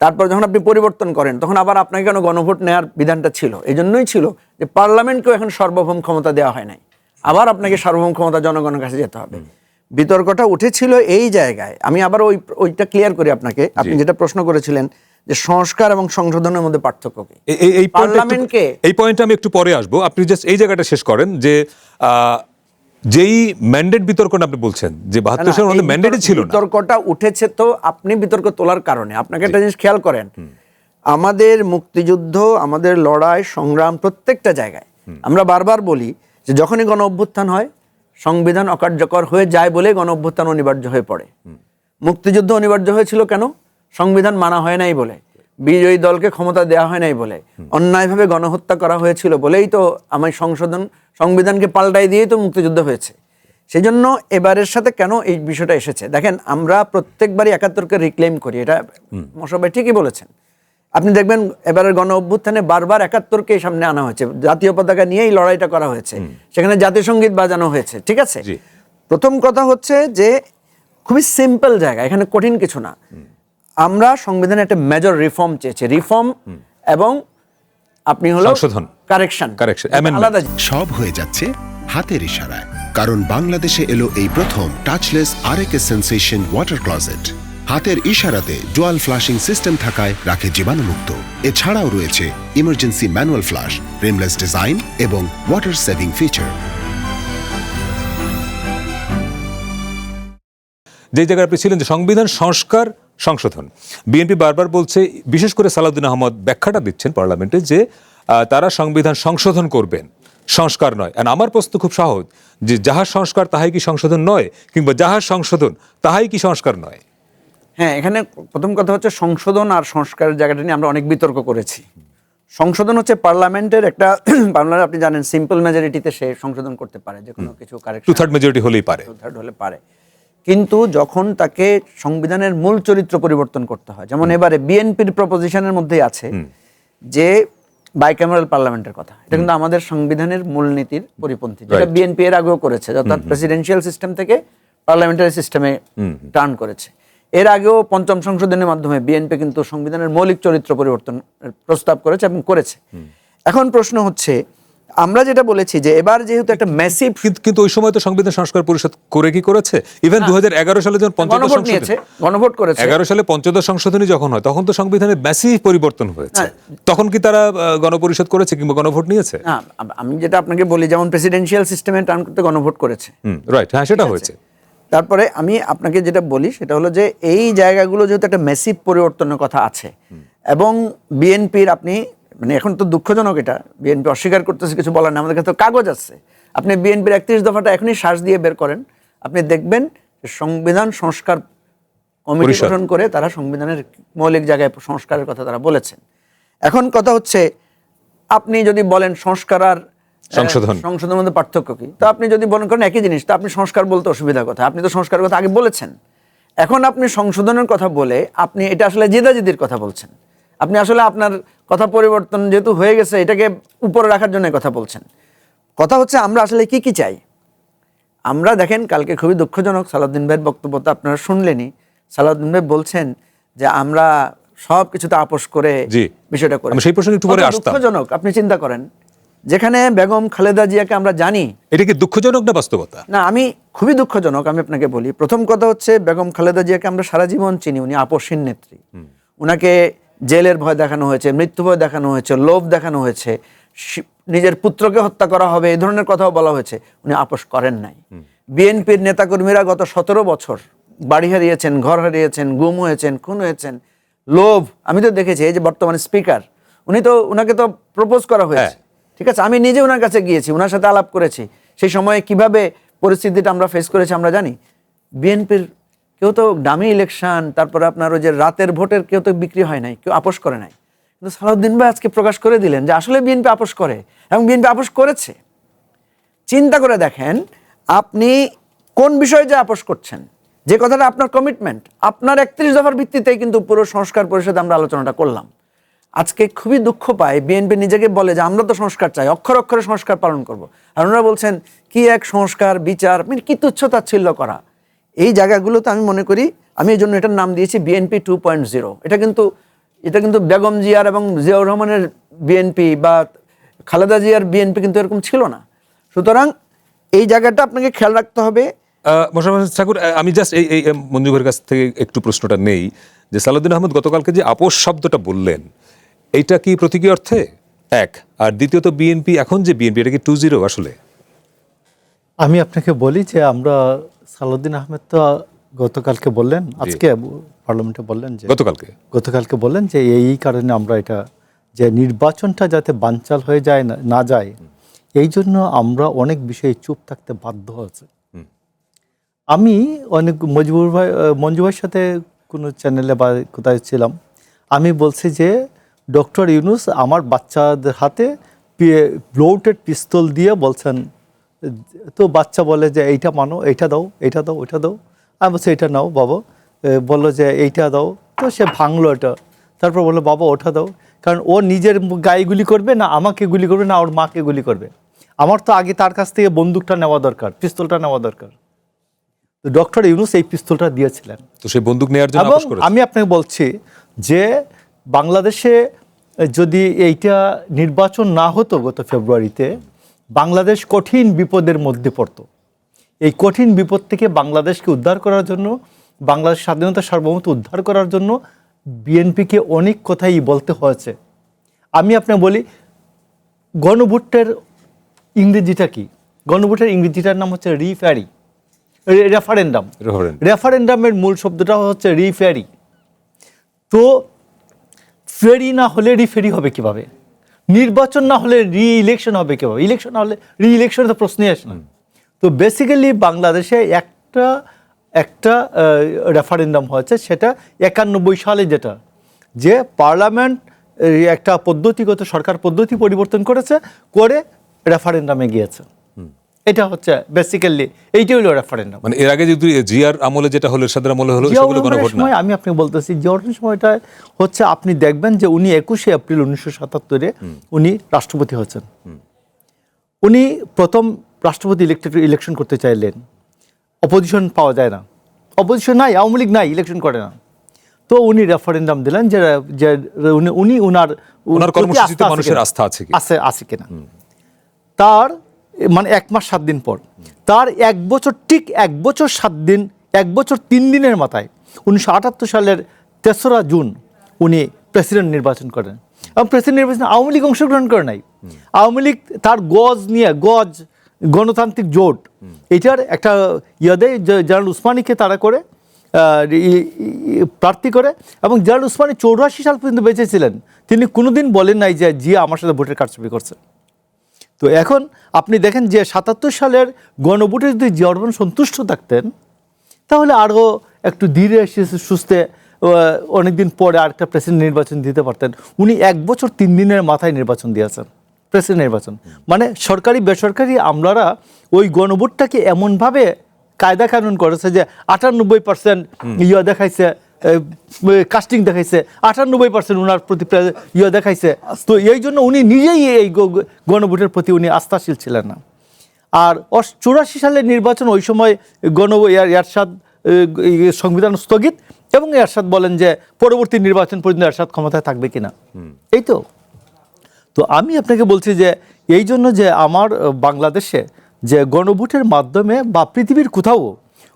তারপর যখন আপনি পরিবর্তন করেন, তখন আবার আপনাকে কেন গণভোট নেওয়ার বিধানটা ছিল? এই জন্যই ছিল যে পার্লামেন্টকেও এখন সার্বভৌম ক্ষমতা দেওয়া হয় নাই, আবার আপনাকে সার্বভৌম ক্ষমতা জনগণের কাছে যেতে হবে। বিতর্কটা উঠেছিল এই জায়গায়। আমি আবার ওইটা ক্লিয়ার করি আপনাকে। আপনি যেটা প্রশ্ন করেছিলেন যে সংস্কার এবং সংশোধনের মধ্যে পার্থক্য কি, এই পয়েন্টে আমি একটু পরে আসবো। আপনি জাস্ট এই জায়গাটা শেষ করেন যে যেই ম্যান্ডেট বিতর্ক আপনি বলছেন যে 72 সালের মধ্যে ম্যান্ডেটই ছিল না, বিতর্কটা উঠেছে তো আপনি বিতর্ক তোলার কারণে। আপনাকে একটা জিনিস খেয়াল করেন, আমাদের মুক্তিযুদ্ধ, আমাদের লড়াই সংগ্রাম প্রত্যেকটা জায়গায় আমরা বারবার বলি যে যখনই গণ অভ্যুত্থান হয় সংবিধান অকার্যকর হয়ে যায় বলে গণ অভ্যুত্থান অনিবার্য হয়ে পড়ে। মুক্তিযুদ্ধ অনিবার্য হয়েছিল কেন? সংবিধান মানা হয় নাই বলে, বিজয়ী দলকে ক্ষমতা দেওয়া হয় নাই বলে, অন্যায়ভাবে গণহত্যা করা হয়েছিল বলেই তো আমি সংবিধানকে পাল্টাই দিয়েই তো মুক্তিযুদ্ধ হয়েছে। সেই জন্য এবারের সাথে কেন এই বিষয়টা এসেছে দেখেন, আমরা প্রত্যেকবারই 71কে রিক্লেম করি, এটা মোশাররফ ভাই ঠিকই বলেছেন। আপনি দেখবেন এবারের গণ অভ্যুত্থানে বারবার 71কে সামনে আনা হয়েছে, জাতীয় পতাকা নিয়েই লড়াইটা করা হয়েছে, সেখানে জাতীয় সঙ্গীত বাজানো হয়েছে, ঠিক আছে। প্রথম কথা হচ্ছে যে খুবই সিম্পল জায়গা, এখানে কঠিন কিছু না। আমরা সংবিধানে একটা মেজর রিফর্ম চেয়েছি, রিফর্ম এবং আপনি হলো সংশোধন, কারেকশন, আলাদা। সব হয়ে যাচ্ছে হাতের ইশারায়, কারণ বাংলাদেশে এলো এই প্রথম টাচলেস আরএকএস সেন্সেশন ওয়াটার ক্লজেট। হাতের ইশারাতে ডুয়াল ফ্লাশিং সিস্টেম থাকায় রাখে জীবাণুমুক্ত। এছাড়াও রয়েছে emergency manual flush, rimless design এবং ওয়াটার সেভিং ফিচার। যে জায়গায় আপনি ছিলেন যে সংবিধান সংস্কার সংশোধন, বিএনপি বারবার বলছে, বিশেষ করে সালাউদ্দিন আহমদ ব্যাখ্যাটা দিচ্ছেন পার্লামেন্টে যে তারা সংবিধান সংশোধন করবেন, সংস্কার নয়। আর আমার প্রশ্ন খুব সহজ, যে যাহা সংস্কার তাহাই কি সংশোধন নয়, কিংবা যাহা সংশোধন তাহাই কি সংস্কার নয়? হ্যাঁ, এখানে প্রথম কথা হচ্ছে সংশোধন আর সংস্কারের জায়গাটা নিয়ে আমরা অনেক বিতর্ক করেছি। সংশোধন হচ্ছে পার্লামেন্টের একটা পার্লামেন্ট, আপনি জানেন সিম্পল মেজরিটিতে সে সংশোধন করতে পারে, যে কোনো কিছু কারেকশন 2/3 মেজরিটি হলেই পারে, 2/3 হলে পারে। কিন্তু যখন তাকে সংবিধানের মূল চরিত্র পরিবর্তন করতে হয়, যেমন এবারে বিএনপির প্রপোজিশনের মধ্যেই আছে যে বাইক্যামেরাল পার্লামেন্টের কথা, এটা কিন্তু আমাদের সংবিধানের মূলনীতির পরিপন্থী, যেটা বিএনপি এর আগেও করেছে, অর্থাৎ প্রেসিডেন্সিয়াল সিস্টেম থেকে পার্লামেন্টারি সিস্টেমে টার্ন করেছে। এর আগেও পঞ্চম সংশোধনের মাধ্যমে বিএনপি কিন্তু সংবিধানের মৌলিক চরিত্র পরিবর্তন প্রস্তাব করেছে এবং করেছে। এখন প্রশ্ন হচ্ছে, আমরা যেটা বলেছি যে এবার যেহেতু একটা ম্যাসিভ, কিন্তু ওই সময় তো সংবিধান সংস্কার পরিষদ করে কি করেছে? ইভেন 2011 সালে যখন পঞ্চদশ সংশোধনী, গণভোট করেছে, 11 সালে পঞ্চদশ সংশোধনী যখন হয় তখন তো সংবিধানের ম্যাসিভ পরিবর্তন হয়েছে, তখন কি তারা গণপরিষদ করেছে কিংবা গণভোট নিয়েছে? না, আমি যেটা আপনাকে বলি, যেমন প্রেসিডেন্সিয়াল সিস্টেমে টার্ন করতে গণভোট করেছে, রাইট, হ্যাঁ সেটা হয়েছে। তারপরে আমি আপনাকে যেটা বলি সেটা হলো যে এই জায়গাগুলো যেহেতু একটা ম্যাসিভ পরিবর্তনের কথা আছে, এবং বিএনপির আপনি মানে এখন তো দুঃখজনক, এটা বিএনপি অস্বীকার করতেছে, কিছু বলার না, আমাদের কাছে তো কাগজ আছে। আপনি বিএনপির 31 দফাটা এখনই শ্বাস দিয়ে বের করেন, আপনি দেখবেন সংবিধান সংস্কার কমিটি গঠন করে তারা সংবিধানের মৌলিক জায়গায় সংস্কারের কথা তারা বলেছেন। এখন কথা হচ্ছে, আপনি যদি বলেন সংস্কার আর সংশোধনের মধ্যে পার্থক্য কি, তো আপনি যদি মনে করেন একই জিনিস, তো আপনি সংস্কার বলতে অসুবিধার কথা, আপনি তো সংস্কারের কথা আগে বলেছেন। এখন আপনি সংশোধনের কথা বলে আপনি এটা আসলে জেদাজেদির কথা বলছেন, আপনি আসলে আপনার কথা পরিবর্তন যেহেতু হয়ে গেছে এটাকে উপরে রাখার জন্য কথা বলছেন। কথা হচ্ছে আমরা আসলে কি কি চাই। আমরা দেখেন কালকে খুবই দুঃখজনক, সালাউদ্দিন ভাইয়ের বক্তব্য তো আপনারা শুনলেনই। সালাউদ্দিন ভাই বলছেন যে আমরা সব কিছুতে আপোষ করে বিষয়টা করি, সেই প্রশ্নে একটু পরে আসতাম। দুঃখজনক, আপনি চিন্তা করেন, যেখানে বেগম খালেদা জিয়াকে আমরা জানি, এটা কি দুঃখজনক না বাস্তবতা? না, আমি খুবই দুঃখজনক। আমি আপনাকে বলি, প্রথম কথা হচ্ছে বেগম খালেদা জিয়াকে আমরা সারা জীবন চিনি, উনি আপোষহীন নেত্রী। উনাকে জেলের ভয় দেখানো হয়েছে, মৃত্যু ভয় দেখানো হয়েছে, লোভ দেখানো হয়েছে, নিজের পুত্রকে হত্যা করা হবে এই ধরনের কথাও বলা হয়েছে, উনি আপোষ করেন নাই। বিএনপির নেতাকর্মীরা গত 17 বছর বাড়ি হারিয়েছেন, ঘর হারিয়েছেন, গুম হয়েছেন, খুন হয়েছেন, লোভ। আমি তো দেখেছি, এই যে বর্তমানে স্পিকার, উনাকে তো প্রপোজ করা হয়েছে, ঠিক আছে, আমি নিজে ওনার কাছে গিয়েছি, ওনার সাথে আলাপ করেছি, সেই সময়ে কিভাবে পরিস্থিতিটা আমরা ফেস করেছি আমরা জানি। বিএনপির কেউ তো ডামি ইলেকশন, তারপরে আপনার ওই যে রাতের ভোটের কেউ তো বিক্রি হয় নাই, কেউ আপোষ করে নাই। কিন্তু সালাউদ্দিন ভাই আজকে প্রকাশ করে দিলেন যে আসলে বিএনপি আপোষ করে, এবং বিএনপি আপোষ করেছে। চিন্তা করে দেখেন আপনি কোন বিষয়ে যে আপোষ করছেন, যে কথাটা আপনার কমিটমেন্ট, আপনার 31 দফার ভিত্তিতেই কিন্তু পুরো সংস্কার পরিষদে আমরা আলোচনাটা করলাম। আজকে খুবই দুঃখ পায় বিএনপি নিজেকে বলে যে আমরা তো সংস্কার চাই, অক্ষর অক্ষরে সংস্কার পালন করব, আর ওনারা বলছেন কি এক সংস্কার বিচার, মানে কি তুচ্ছতাচ্ছিল্য করা। এই জায়গাগুলোতে আমি মনে করি, আমি এই জন্য এটার নাম দিয়েছি বিএনপি 2.0। এটা কিন্তু বেগম জিয়ার এবং জিয়াউর রহমানের বিএনপি বা খালেদা জিয়ার বিএনপি কিন্তু এরকম ছিল না। সুতরাং এই জায়গাটা আপনাকে খেয়াল রাখতে হবে। মোশাররফ ঠাকুর, আমি জাস্ট এই মঞ্জু ভাইয়ের কাছ থেকে একটু প্রশ্নটা নেই, যে সালাউদ্দিন আহমদ গতকালকে যে আপোষ শব্দটা বললেন, এইটা কি প্রতীকী অর্থে এক? আর দ্বিতীয়ত বিএনপি এখন যে বিএনপি, এটা কি 2.0 আসলে? আমি আপনাকে বলি যে আমরা সালাউদ্দিন আহমেদ তো গতকালকে বললেন, আজকে পার্লামেন্টে বললেন যে গতকালকে বললেন যে এই কারণে আমরা এটা যে নির্বাচনটা যাতে বানচাল হয়ে যায় না যায়, এই জন্য আমরা অনেক বিষয়ে চুপ থাকতে বাধ্য হয়েছে। আমি অনেক মঞ্জু ভাইয়ের সাথে কোনো চ্যানেলে বা কোথায় ছিলাম, আমি বলছি যে ডক্টর ইউনূস আমার বাচ্চাদের হাতে লোডেড পিস্তল দিয়ে বলছেন, তো বাচ্চা বলে যে এইটা মানো, এইটা দাও, এইটা দাও, ওইটা দাও। আমি বলছি এইটা নাও বাবা, বললো যে এইটা দাও, তো সে ভাঙলো এটা, তারপর বললো বাবা ওটা দাও, কারণ ও নিজের গায়ে গুলি করবে না, আমাকে গুলি করবে না, ওর মাকে গুলি করবে। আমার তো আগে তার কাছ থেকে বন্দুকটা নেওয়া দরকার, পিস্তলটা নেওয়া দরকার। তো ডক্টর ইউনূস এই পিস্তলটা দিয়েছিলেন, তো সেই বন্দুক নেওয়ার জন্য এবং আপোষ করেছে। আমি আপনাকে বলছি যে বাংলাদেশে যদি এইটা নির্বাচন না হতো গত ফেব্রুয়ারিতে, বাংলাদেশ কঠিন বিপদের মধ্যে পড়তো। এই কঠিন বিপদ থেকে বাংলাদেশকে উদ্ধার করার জন্য, বাংলাদেশ স্বাধীনতা সার্বভৌমত্ব উদ্ধার করার জন্য বিএনপিকে অনেক কথাই বলতে হয়েছে। আমি আপনাকে বলি, গণভোটের ইংরেজিটা কি? গণভোটের ইংরেজিটার নাম হচ্ছে রেফারেন্ডাম। রেফারেন্ডামের মূল শব্দটা হচ্ছে রিফেরি। তো ফেরি না হলে রিফেরি হবে কিভাবে? নির্বাচন না হলে রি-ইলেকশন হবে কিভাবে? ইলেকশন না হলে রি-ইলেকশনের তো প্রশ্নই আসে না। তো বেসিক্যালি বাংলাদেশে একটা রেফারেন্ডাম হয়েছে, সেটা 91 সালে, যেটা যে পার্লামেন্ট একটা পদ্ধতিগত সরকার পদ্ধতি পরিবর্তন করে রেফারেন্ডামে গিয়েছে। এটা হচ্ছে বেসিক্যালি এইটাই হলো রেফারেন্ডাম। মানে এর আগে যদি জিয়ার আমলে যেটা হলো, এরশাদের আমলে হলো, সেগুলো গণভোট না। আমি আপনাকে বলতেছি, জিয়াউর সময়টা হচ্ছে, আপনি দেখবেন যে উনি 21শে এপ্রিল 1977-এ উনি রাষ্ট্রপতি হয়েছেন। উনি প্রথম রাষ্ট্রপতি ইলেকশন করতে চাইলেন, অপোজিশন পাওয়া যায় না, অপোজিশন নাই, আওয়ামী লীগ নাই, ইলেকশন করে না। তো উনি রেফারেন্ডাম দিলেন যে উনি ওনার কর্মসূচিতে মানুষের আস্থা আছে কিনা। তার মানে 1 মাস 7 দিন পর, তার 1 বছর, ঠিক 1 বছর 7 দিন, 1 বছর 3 দিনের মাথায় 1978 সালের 3রা জুন উনি প্রেসিডেন্ট নির্বাচন করেন। এবং প্রেসিডেন্ট নির্বাচনে আওয়ামী লীগ অংশগ্রহণ করে নাই। আওয়ামী লীগ তার গজ গণতান্ত্রিক জোট, এটার একটা দেয়, জেনারেল উসমানীকে তারা করে প্রার্থী করে, এবং জেনারেল উসমানী 84 সাল পর্যন্ত বেঁচে ছিলেন। তিনি কোনোদিন বলেন নাই যে জিয়া আমার সাথে ভোটের কারচুপি করছে। তো এখন আপনি দেখেন যে 77 সালের গণভোটে যদি জিয়াউর রহমান সন্তুষ্ট থাকতেন, তাহলে আরও একটু ধীরে সুস্থে অনেকদিন পরে আরেকটা প্রেসিডেন্ট নির্বাচন দিতে পারতেন। উনি 1 বছর 3 দিনের মাথায় নির্বাচন দিয়েছেন, প্রেসিডেন্ট নির্বাচন। মানে সরকারি বেসরকারি আমলারা ওই গণভোটটাকে এমনভাবে কায়দা কানুন করেছে যে 98% দেখাইছে, কাস্টিং দেখাইছে, 98% ওনার প্রতি দেখাইছে। তো এই জন্য উনি নিজেই এই গণভোটের প্রতি উনি আস্থাশীল ছিলেন না। আর 84 সালের নির্বাচন, ওই সময় এরশাদ সংবিধান স্থগিত, এবং এরশাদ বলেন যে পরবর্তী নির্বাচন পর্যন্ত এরশাদ ক্ষমতায় থাকবে কিনা। এই তো আমি আপনাকে বলছি যে এই জন্য যে আমার বাংলাদেশে যে গণভোটের মাধ্যমে বা পৃথিবীর কোথাও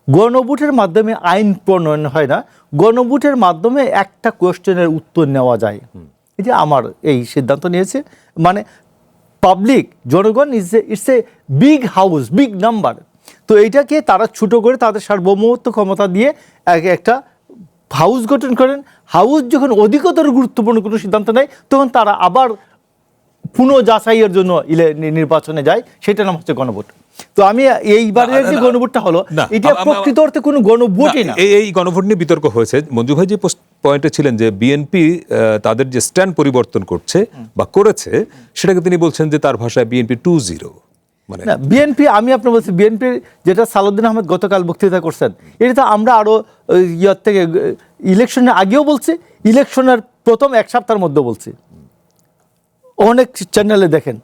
গণভোটের মাধ্যমে আইন প্রণয়ন হয় না, গণভোটের মাধ্যমে একটা কোয়েশ্চেনের উত্তর নেওয়া যায়। এই যে আমার এই সিদ্ধান্ত নিয়েছে, মানে পাবলিক, জনগণ it's a big house, big number. তো এইটাকে তারা ছোট করে তাদের সার্বভৌমত্ব ক্ষমতা দিয়ে একটা হাউস গঠন করেন। হাউস যখন অধিকতর গুরুত্বপূর্ণ কোনো সিদ্ধান্ত নেয়, তখন তারা আবার পুনঃযাচাইয়ের জন্য নির্বাচনে যায়, সেটার নাম হচ্ছে গণভোট। তো আমি এইবারের যে গণভোটটা হলো, এটা প্রকৃত অর্থে কোনো গণভোটই না। এই গণভোট নিয়ে বিতর্ক হয়েছে। মঞ্জু ভাই যে পয়েন্টে ছিলেন যে বিএনপি তাদের যে স্ট্যান্ড পরিবর্তন করছে বা করেছে, সেটাকে তিনি বলছেন যে তার ভাষায় বিএনপি 2-0। মানে বিএনপি, আমি আপনার বলছি, বিএনপি যেটা সালাউদ্দিন আহমেদ গতকাল বক্তৃতা করছেন, এটা তো আমরা আরো থেকে ইলেকশনের আগেও বলছি, ইলেকশনের প্রথম 1 সপ্তাহের মধ্যে বলছি। অনেক চ্যানেলে দেখেন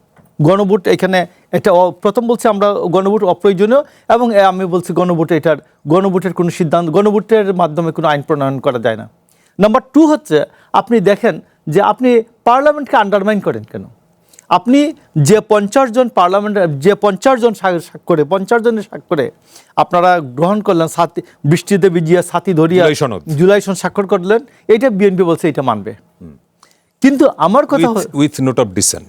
গণভোট, এখানে এটা প্রথম বলছি আমরা গণভোট অপ্রয়োজনীয়, এবং আমি বলছি গণভোটের কোনো সিদ্ধান্ত, গণভোটের মাধ্যমে কোনো আইন প্রণয়ন করা যায় না। নাম্বার 2 হচ্ছে, আপনি দেখেন যে আপনি পার্লামেন্টকে আন্ডারমাইন করেন কেন? আপনি যে 50 জন পার্লামেন্টের, যে 50 জন স্বাক্ষরে, 50 জনের স্বাক্ষরে আপনারা গ্রহণ করলেন, বৃষ্টিদেবী জিয়া, সাথী ধরিয়া জুলাই সনদ স্বাক্ষর করলেন, এটা বিএনপি বলছে এটা মানবে। কিন্তু আমার কথা উইথ নোট অফ ডিসেন্ট,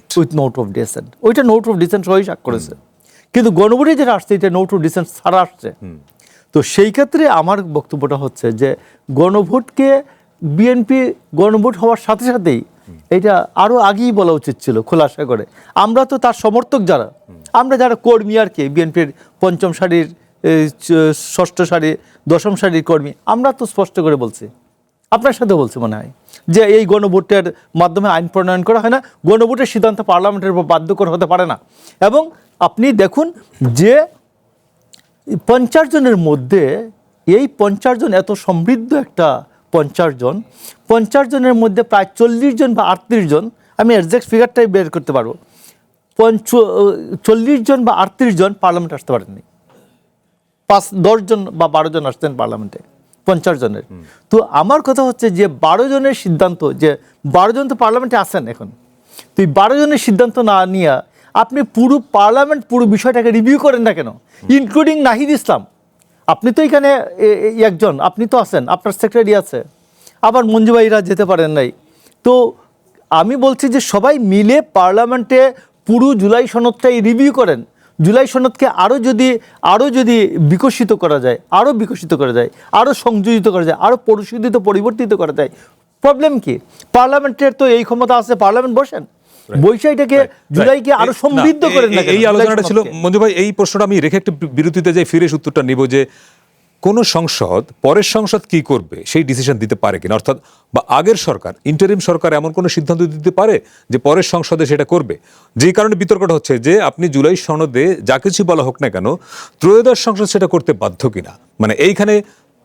ওইটা নোট অফ ডিসেন্ট সবাই স্বাক্ষর করেছে। কিন্তু গণভোটে যেটা আসছে এটা নো টু ডিসেন্ট ছাড়া আসছে। তো সেই ক্ষেত্রে আমার বক্তব্যটা হচ্ছে যে গণভোটকে বিএনপি গণভোট হওয়ার সাথে সাথেই এটা আরও আগেই বলা উচিত ছিল খোলাসা করে। আমরা তো তার সমর্থক যারা, আমরা যারা কর্মী আর কি, বিএনপির পঞ্চম সারির, ষষ্ঠ সারি, দশম সারির কর্মী, আমরা তো স্পষ্ট করে বলছি, আপনার সাথে বলছি মনে হয়, যে এই গণভোটের মাধ্যমে আইন প্রণয়ন করা হয় না, গণভোটের সিদ্ধান্ত পার্লামেন্টের উপর বাধ্যকর হতে পারে না। এবং আপনি দেখুন যে 50 জনের মধ্যে এই 50 জন এত সমৃদ্ধ একটা 50 জনের মধ্যে প্রায় 40 জন বা 38 জন, আমি এক্সাক্ট ফিগারটাই বের করতে পারবো, 40 জন বা 38 জন পার্লামেন্ট আসতে পারেননি। 10 জন বা 12 জন আসতেন পার্লামেন্টে 50 জনের। তো আমার কথা হচ্ছে যে 12 জনের সিদ্ধান্ত, যে 12 জন তো পার্লামেন্টে আসেন এখন, তো এই 12 জনের সিদ্ধান্ত না নিয়ে আপনি পুরো পার্লামেন্ট পুরো বিষয়টাকে রিভিউ করেন না কেন, ইনক্লুডিং নাহিদ ইসলাম। আপনি তো এখানে একজন, আপনি তো আছেন, আপনার সেক্রেটারি আছে, আবার মঞ্জু ভাইরা যেতে পারেন নাই। তো আমি বলছি যে সবাই মিলে পার্লামেন্টে পুরো জুলাই সনদটাই রিভিউ করেন। জুলাই সনদকে আরও যদি বিকশিত করা যায়, আরও সংযোজিত করা যায়, আরও পরিবর্তিত করা যায়, প্রবলেম কি? পার্লামেন্টের তো এই ক্ষমতা আছে, পার্লামেন্ট বসেন, বৈষয়টাকে জুলাইকে আরো সমৃদ্ধ করে। এই আলোচনাটা ছিল মঞ্জু ভাই, এই প্রশ্নটা আমি রেখে একটু বিরতিতে যাই, ফিরে উত্তরটা নিব যে কোন সংসদ পরের সংসদ কি করবে সেই ডিসিশন দিতে পারে কিনা, অর্থাৎ বা আগের সরকার, ইন্টারিম সরকার এমন কোনো সিদ্ধান্ত দিতে পারে যে পরের সংসদে সেটা করবে। যেই কারণে বিতর্কটা হচ্ছে যে আপনি জুলাই সনদে যা কিছু বলা হোক না কেন, ত্রয়োদশ সংসদ সেটা করতে বাধ্য কিনা, মানে এইখানে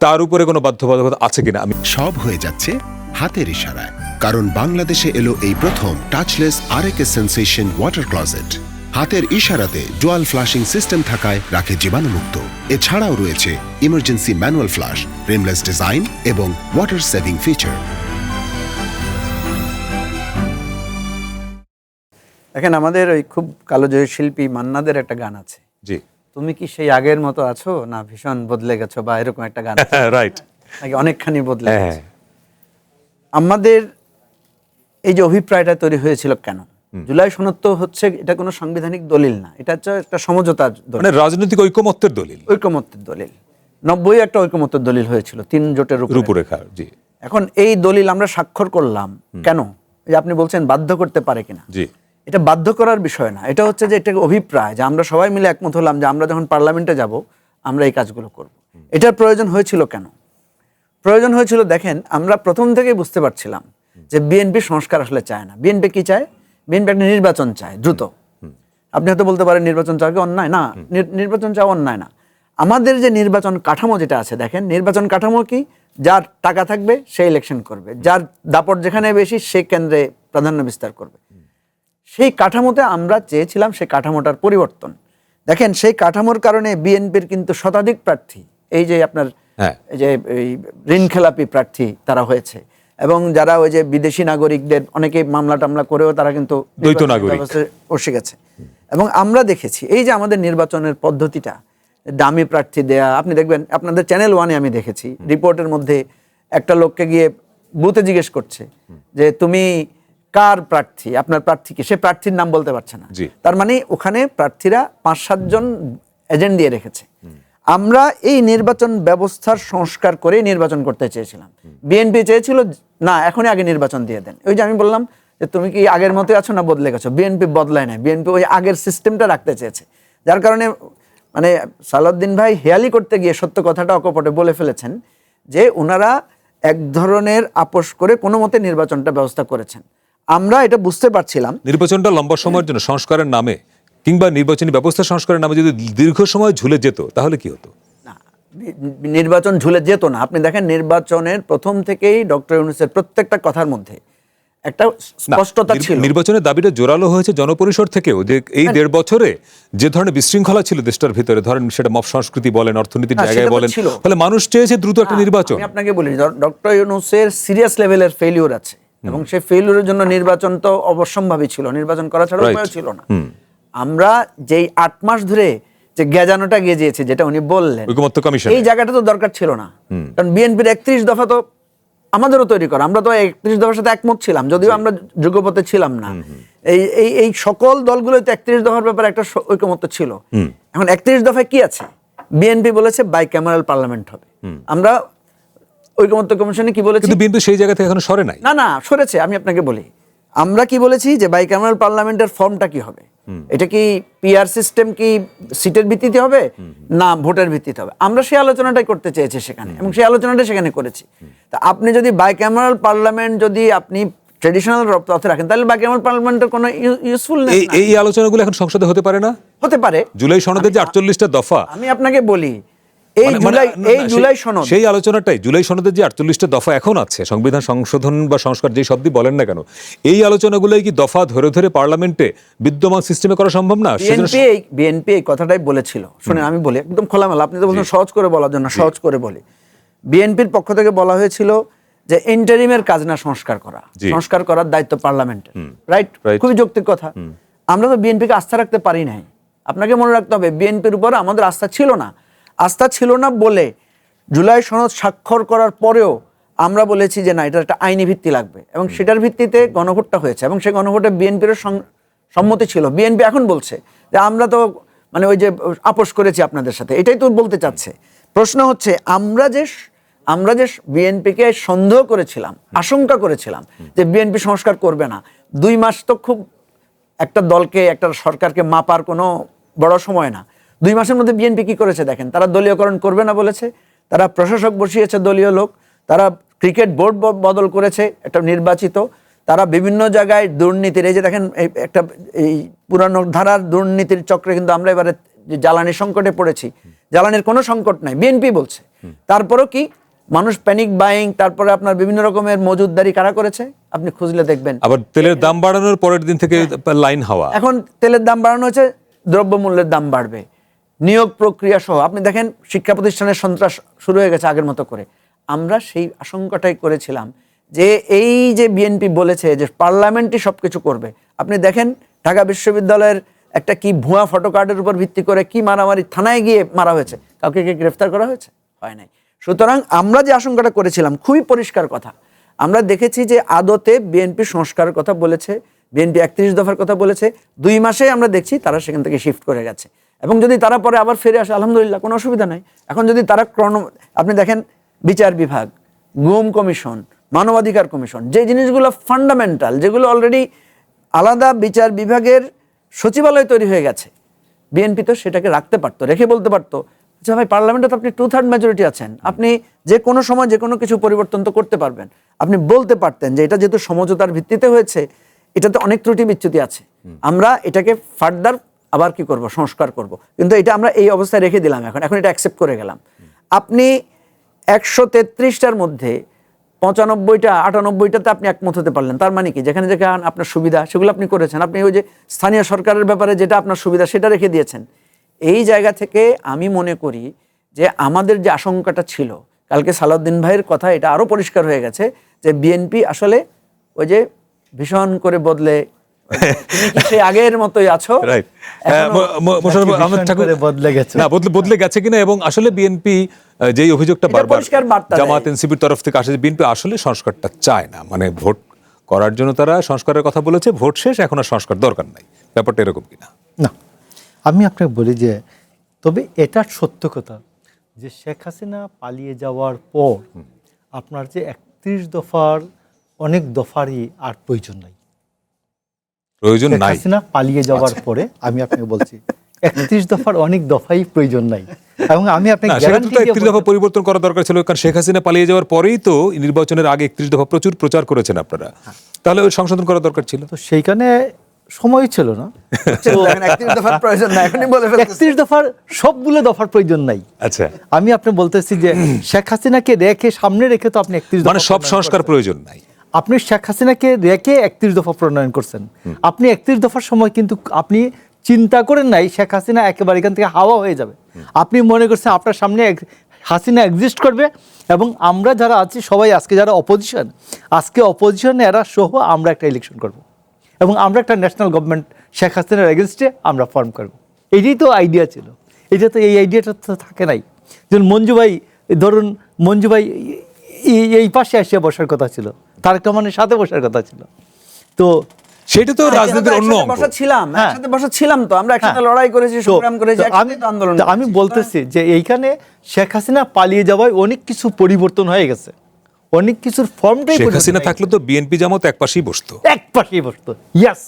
তার উপরে কোনো বাধ্যবাধকতা আছে কিনা। আমি সব হয়ে যাচ্ছে হাতের ইশারায়, কারণ বাংলাদেশে এলো এই প্রথম টাচলেস আরএকএস সেন্সেশন ওয়াটার ক্লজেট। হাতের ইশারাতে ডুয়াল ফ্লাশিং সিস্টেম থাকায় রাখে জীবাণুমুক্ত। এছাড়াও রয়েছে emergency manual flush, rimless design এবং ওয়াটার সেভিং ফিচার। দেখেন, আমাদের ওই খুব কালোজয়ী শিল্পী মান্নাদের একটা গান আছে, জি, তুমি কি সেই আগের মতো আছো না ভীষণ বদলে গেছো, বা এরকম একটা গান আছে, রাইট, নাকি অনেকখানি বদলে গেছে। আমাদের এই যে অভিপ্রায়টা তৈরি হয়েছিল কেন? জুলাই সনদ তো হচ্ছে, এটা কোনো সাংবিধানিক দলিল না, এটা হচ্ছে একটা সমঝোতার দলিল, মানে রাজনৈতিক ঐকমত্যের দলিল। 90 একটা ঐকমত্যের দলিল হয়েছিল 3 জোটের রূপরেখা। জি, এখন এই দলিল আমরা স্বাক্ষর করলাম কেন? এই যে আপনি বলছেন বাধ্য করতে পারে কিনা, জি, এটা বাধ্য করার বিষয় না, এটা হচ্ছে যে এটা অভিপ্রায়, যে আমরা সবাই মিলে একমত হলাম যে আমরা যখন পার্লামেন্টে যাব আমরা এই কাজগুলো করব। এটার প্রয়োজন হয়েছিল কেন? প্রয়োজন হয়েছিল, দেখেন, আমরা প্রথম থেকেই বুঝতে পারছিলাম যে বিএনপি সংস্কার আসলে চায় না। বিএনপি কি চায়? বিএনপি একটা নির্বাচন চায় দ্রুত। আপনি হয়তো বলতে পারেন নির্বাচন চাওয়া কি অন্যায়? না, নির্বাচন চাওয়া অন্যায় না। আমাদের যে নির্বাচন কাঠামো যেটা আছে, দেখেন, নির্বাচন কাঠামো কি? যার টাকা থাকবে সে ইলেকশন করবে, যার দাপট যেখানে বেশি সে কেন্দ্রে প্রাধান্য বিস্তার করবে। সেই কাঠামোতে আমরা চেয়েছিলাম সেই কাঠামোটার পরিবর্তন। দেখেন, সেই কাঠামোর কারণে বিএনপির কিন্তু শতাধিক প্রার্থী, এই যে আপনার এই যে ঋণ খেলাপি প্রার্থী তারা হয়েছে, এবং যারা ওই যে বিদেশি নাগরিকদের অনেকে মামলা টামলা করেও তারা কিন্তু দ্বৈত নাগরিক বসে গেছে। এবং আমরা দেখেছি এই যে আমাদের নির্বাচনের পদ্ধতিটা, দামি প্রার্থী দেয়া, আপনি দেখবেন আপনাদের চ্যানেল 1-এ আমি দেখেছি রিপোর্টের মধ্যে একটা লোককে গিয়ে বুথে জিজ্ঞেস করছে যে তুমি কার প্রার্থী, আপনার প্রার্থীকে, সে প্রার্থীর নাম বলতে পারছে না। তার মানে ওখানে প্রার্থীরা 5-7 জন এজেন্ট দিয়ে রেখেছে। আমরা এই নির্বাচন ব্যবস্থার সংস্কার করে নির্বাচন করতে চেয়েছিলাম। বিএনপি চেয়েছিল না, এখনই আগে নির্বাচন দিয়ে দেন। ওই যে আমি বললাম যে তুমি কি আগের মতো আছো না বদলে গেছো, বিএনপি বদলায় না, বিএনপি ওই আগের সিস্টেমটা রাখতে চেয়েছে। যার কারণে মানে সালাউদ্দিন ভাই হেয়ালি করতে গিয়ে সত্য কথাটা অকপটে বলে ফেলেছেন যে ওনারা এক ধরনের আপোষ করে কোনো মতে নির্বাচনটা ব্যবস্থা করেছেন। আমরা এটা বুঝতে পারছিলাম নির্বাচনটা লম্বা সময়ের জন্য সংস্কারের নামে কিংবা নির্বাচনী ব্যবস্থা সংস্কারের নামে যদি দীর্ঘ সময় ঝুলে যেত তাহলে কি হতো? না, নির্বাচন ঝুলে যেত না। আপনি দেখেন নির্বাচনের প্রথম থেকেই ডক্টর ইউনূসের প্রত্যেকটা কথার মধ্যে একটা স্পষ্টতা ছিল। নির্বাচনের দাবিটা জোরালো হয়েছে জনপরিষদ থেকেও, যে এই 1.5 বছরে যে ধরনের বিশৃঙ্খলা ছিল দেশটার ভিতরে, ধরেন সেটা মব সংস্কৃতি বলেন, অর্থনীতির জায়গায় বলেন, তাহলে মানুষ চেয়েছে দ্রুত একটা নির্বাচন। আমি আপনাকে বলি, ডক্টর ইউনূসের সিরিয়াস লেভেলের ফেলিউর আছে, এবং সেই ফেলিউরের জন্য নির্বাচন তো অবশ্যম্ভাবী ছিল, নির্বাচন করা ছাড়া উপায় ছিল না। আমরা যেই 8 মাস ধরে যে গেজানোটা গেজিয়েছে, যেটা উনি বললেন, এই জায়গাটা তো দরকার ছিল না, কারণ বিএনপির 31 দফা তো আমাদেরও তৈরি করা। আমরা তো 31 দফার সাথে একমত ছিলাম, যদিও আমরা যুগপথে ছিলাম না। এই সকল দলগুলো তো 31 দফার ব্যাপারে একটা ঐকমত্য ছিল। এখন 31 দফায় কি আছে? বিএনপি বলেছে বাইক্যামেরাল পার্লামেন্ট হবে। আমরা ঐকমত্য কমিশনে কি বলেছি? কিন্তু বিএনপি সেই জায়গা থেকে এখনো সরে নাই। না সরেছে। আমি আপনাকে বলি, আমরা কি বলেছি যে বাইক্যামেরাল পার্লামেন্টের ফর্মটা কি হবে? এটা কি পিআর সিস্টেম, কি সিটের ভিত্তিতে হবে না ভোটের ভিত্তিতে হবে? আমরা সেই আলোচনাটাই করতে চেয়েছি সেখানে, এবং সেই আলোচনাটা সেখানে করেছি। তা আপনি যদি বাইক্যামেরাল পার্লামেন্ট যদি আপনি ট্রেডিশনাল পথে রাখেন, তাহলে বাইক্যামেরাল পার্লামেন্টের কোনো ইউজফুলনেস নাই। এই আলোচনাগুলো এখন সংসদে হতে পারে না? হতে পারে। জুলাই সনদের যে 48টা দফা, আমি আপনাকে বলি, এই মানে জুলাই সনদ, সেই আলোচনাটাই, জুলাই সনদের যে 48টা দফা এখন আছে, সংবিধান সংশোধন বা সংস্কার যে শব্দই বলেন না কেন, এই আলোচনাগুলোই কি দফা ধরে ধরে পার্লামেন্টে বিদ্যমান সিস্টেমে করা সম্ভব না? বিএনপি এই কথাটাই বলেছিল। শুনেন, আমি বলি একদম খোলামেলা, আপনি তো বলছেন সহজ করে বলার জন্য, সহজ করে বলি। বিএনপির পক্ষ থেকে বলা হয়েছিল যে ইন্টারিমের কাজ না সংস্কার করা, সংস্কার করার দায়িত্ব পার্লামেন্টের। রাইট, খুবই যৌক্তিক কথা। আমরা তো বিএনপিকে আস্থা রাখতে পারি নাই। আপনাকে মনে রাখতে হবে, বিএনপির উপর আমাদের আস্থা ছিল না। আস্থা ছিল না বলে জুলাই সনদ স্বাক্ষর করার পরেও আমরা বলেছি যে না, এটা একটা আইনি ভিত্তি লাগবে, এবং সেটার ভিত্তিতে গণভোটটা হয়েছে, এবং সেই গণভোটে বিএনপির সম্মতি ছিল। বিএনপি এখন বলছে যে আমরা তো মানে ওই যে আপোষ করেছি আপনাদের সাথে, এটাই তো বলতে চাচ্ছে। প্রশ্ন হচ্ছে, আমরা যে বিএনপিকে সন্দেহ করেছিলাম, আশঙ্কা করেছিলাম যে বিএনপি সংস্কার করবে না, 2 মাস তো খুব একটা দলকে, একটা সরকারকে মাপার কোনো বড় সময় না। 2 মাসের মধ্যে বিএনপি কি করেছে দেখেন। তারা দলীয়করণ করবে না বলেছে, তারা প্রশাসক বসিয়েছে দলীয় লোক, তারা ক্রিকেট বোর্ড বদল করেছে একটা নির্বাচিত, তারা বিভিন্ন জায়গায় দুর্নীতির, এই যে দেখেন একটা এই পুরানো ধারার দুর্নীতির চক্রে কিন্তু আমরা এবারে জ্বালানি সংকটে পড়েছি। জ্বালানির কোনো সংকট নাই, বিএনপি বলছে। তারপরেও কি মানুষ প্যানিক বাইং, তারপরে আপনার বিভিন্ন রকমের মজুদদারি কারা করেছে আপনি খুঁজলে দেখবেন। আবার তেলের দাম বাড়ানোর পরের দিন থেকে লাইন হাওয়া। এখন তেলের দাম বাড়ানো হয়েছে, দ্রব্যমূল্যের দাম বাড়বে, নিয়োগ প্রক্রিয়া সহ আপনি দেখেন শিক্ষা প্রতিষ্ঠানের সন্ত্রাস শুরু হয়ে গেছে আগের মতো করে। আমরা সেই আশঙ্কাটাই করেছিলাম যে এই যে বিএনপি বলেছে যে পার্লামেন্টই সবকিছু করবে। আপনি দেখেন ঢাকা বিশ্ববিদ্যালয়ের একটা কি ভুয়া ফটো কার্ডের উপর ভিত্তি করে কি মারামারি, থানায় গিয়ে মারা হয়েছে, কাউকে কি গ্রেফতার করা হয়েছে? হয় নাই। সুতরাং আমরা যে আশঙ্কাটা করেছিলাম, খুবই পরিষ্কার কথা, আমরা দেখেছি যে আদতে বিএনপি সংস্কারের কথা বলেছে, বিএনপি 31 দফার কথা বলেছে, 2 মাসে আমরা দেখছি তারা সেখান থেকে শিফট করে গেছে। এবং যদি তারা পরে আবার ফিরে আসে, আলহামদুলিল্লাহ, কোনো অসুবিধা নাই। এখন যদি তারা আপনি দেখেন বিচার বিভাগ, গুম কমিশন, মানবাধিকার কমিশন, যে জিনিসগুলো ফান্ডামেন্টাল, যেগুলো অলরেডি আলাদা বিচার বিভাগের সচিবালয় তৈরি হয়ে গেছে, বিএনপি তো সেটাকে রাখতে পারতো, রেখে বলতে পারতো আচ্ছা ভাই, পার্লামেন্টে তো আপনি 2/3 মেজরিটি আছেন, আপনি যে কোনো সময় যে কোনো কিছু পরিবর্তন তো করতে পারবেন। আপনি বলতে পারতেন যে এটা যেহেতু সমঝোতার ভিত্তিতে হয়েছে, এটাতে অনেক ত্রুটি বিচ্যুতি আছে, আমরা এটাকে ফার্দার আবার কি করব, সংস্কার করব। কিন্তু এটা আমরা এই অবস্থায় রেখে দিলাম, এখন এটা অ্যাকসেপ্ট করে গেলাম। আপনি 133টার মধ্যে 95টা 98টাতে আপনি একমত হতে পারলেন, তার মানে কি যেখানে যেখানে আপনার সুবিধা সেগুলো আপনি করেছেন। আপনি ওই যে স্থানীয় সরকারের ব্যাপারে যেটা আপনার সুবিধা সেটা রেখে দিয়েছেন। এই জায়গা থেকে আমি মনে করি যে আমাদের যে আশঙ্কাটা ছিল, কালকে সালাউদ্দিন ভাইয়ের কথা এটা আরো পরিষ্কার হয়ে গেছে যে বিএনপি আসলে ওই যে ভীষণ করে বদলে সেই আগের মতোই আছো, বদলে গেছে কিনা, এবং আসলে বিএনপি যেই অভিযোগটা বারবার জামাত এনসিপির তরফ থেকে আসে, বিএনপি আসলে সংস্কারটা চায় না, মানে ভোট করার জন্য তারা সংস্কারের কথা বলেছে, ভোট শেষ, এখন আর সংস্কার দরকার নাই, ব্যাপারটা এরকম কিনা? না, আমি আপনাকে বলি যে তবে এটা সত্য কথা যে শেখ হাসিনা পালিয়ে যাওয়ার পর আপনার যে 31 দফার অনেক দফারই আর প্রয়োজন নাই। শেখ হাসিনা পালিয়ে যাওয়ার পরে আমি আপনাকে বলছি 31 দফার অনেক দফাই প্রয়োজন নাই। এবং আমি আপনাকে 31 দফা পরিবর্তন করা দরকার ছিল, কারণ শেখ হাসিনা পালিয়ে যাওয়ার পরেই তো নির্বাচনের আগে 31 দফা প্রচুর প্রচার করেছেন আপনারা, তাহলে ওই সংশোধন করা দরকার ছিল। তো সেইখানে সময় ছিল না। 31 দফার প্রয়োজন নাই, এখনই বলে ফেলতেছি 31 দফার সবগুলো দফার প্রয়োজন নাই। আচ্ছা, আমি আপনি বলতেছি যে শেখ হাসিনাকে রেখে সামনে রেখে তো আপনি 31 মানে সব সংস্কার প্রয়োজন নাই। আপনি শেখ হাসিনাকে রেখে 31 দফা প্রণয়ন করছেন। আপনি 31 দফার সময় কিন্তু আপনি চিন্তা করেন নাই শেখ হাসিনা একেবারে এখান থেকে হাওয়া হয়ে যাবে। আপনি মনে করছেন আপনার সামনে হাসিনা এক্সিস্ট করবে এবং আমরা যারা আছি সবাই আজকে যারা অপোজিশন, আজকে অপোজিশন এরা সহ আমরা একটা ইলেকশন করব এবং আমরা একটা ন্যাশনাল গভর্নমেন্ট শেখ হাসিনার এগেনস্টে আমরা ফর্ম করব। এটাই তো আইডিয়া ছিল। এটা তো এই আইডিয়াটা তো থাকে নাই। যেমন মঞ্জু ভাই, ধরুন মঞ্জু ভাই এই পাশে এসে বসার কথা ছিল, তারেক রহমানের সাথে বসার কথা ছিল। তো সেটা তো রাজনীতির অন্য অঙ্গ। একসাথে বসা ছিলাম তো, আমরা একসাথে হ্যাঁ। লড়াই করেছি, তো- সংগ্রাম করেছি, তো একসাথে তো আন্দোলন করেছি। আমি বলতেছি যে এইখানে শেখ হাসিনা পালিয়ে যাওয়ায় অনেক কিছু পরিবর্তন হয়ে গেছে, অনেক কিছুর ফর্মটাই শেখ হাসিনা থাকলে তো বিএনপি জামাত এক পাশেই বসতো। এক পাশেই বসতো। ইয়াস,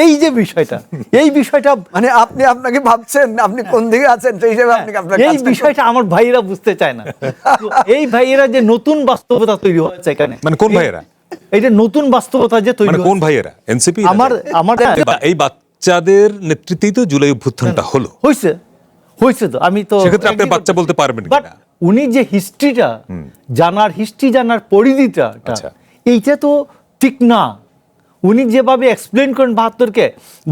এই যে বিষয়টা, এই বিষয়টা মানে আপনি আপনাকে ভাবছেন আপনি কোন দিকে আছেন সেই হিসেবে আপনি আপনার এই কাজটা বিষয়টা আমার ভাইয়েরা বুঝতে চায় না। তো এই ভাইয়েরা যে নতুন বাস্তবতা তৈরি হয়েছে এখানে, মানে কোন ভাইয়েরা? এইটা নতুন বাস্তবতা যে তৈরি মানে কোন হয়েছে। ভাইয়েরা? এনসিপি? আমার এই বাচ্চাদের নেতৃত্বেই তো জুলাই অভ্যুত্থানটা হলো। হয়েছে তো, আমি তো সেক্ষেত্রে আপনি বাচ্চা বলতে পারবেন বাট কিনা? উনি যে হিস্ট্রিটা জানার পরিধিটা আচ্ছা। এইটা তো ঠিক না। উনি যেভাবে এক্সপ্লেন করেন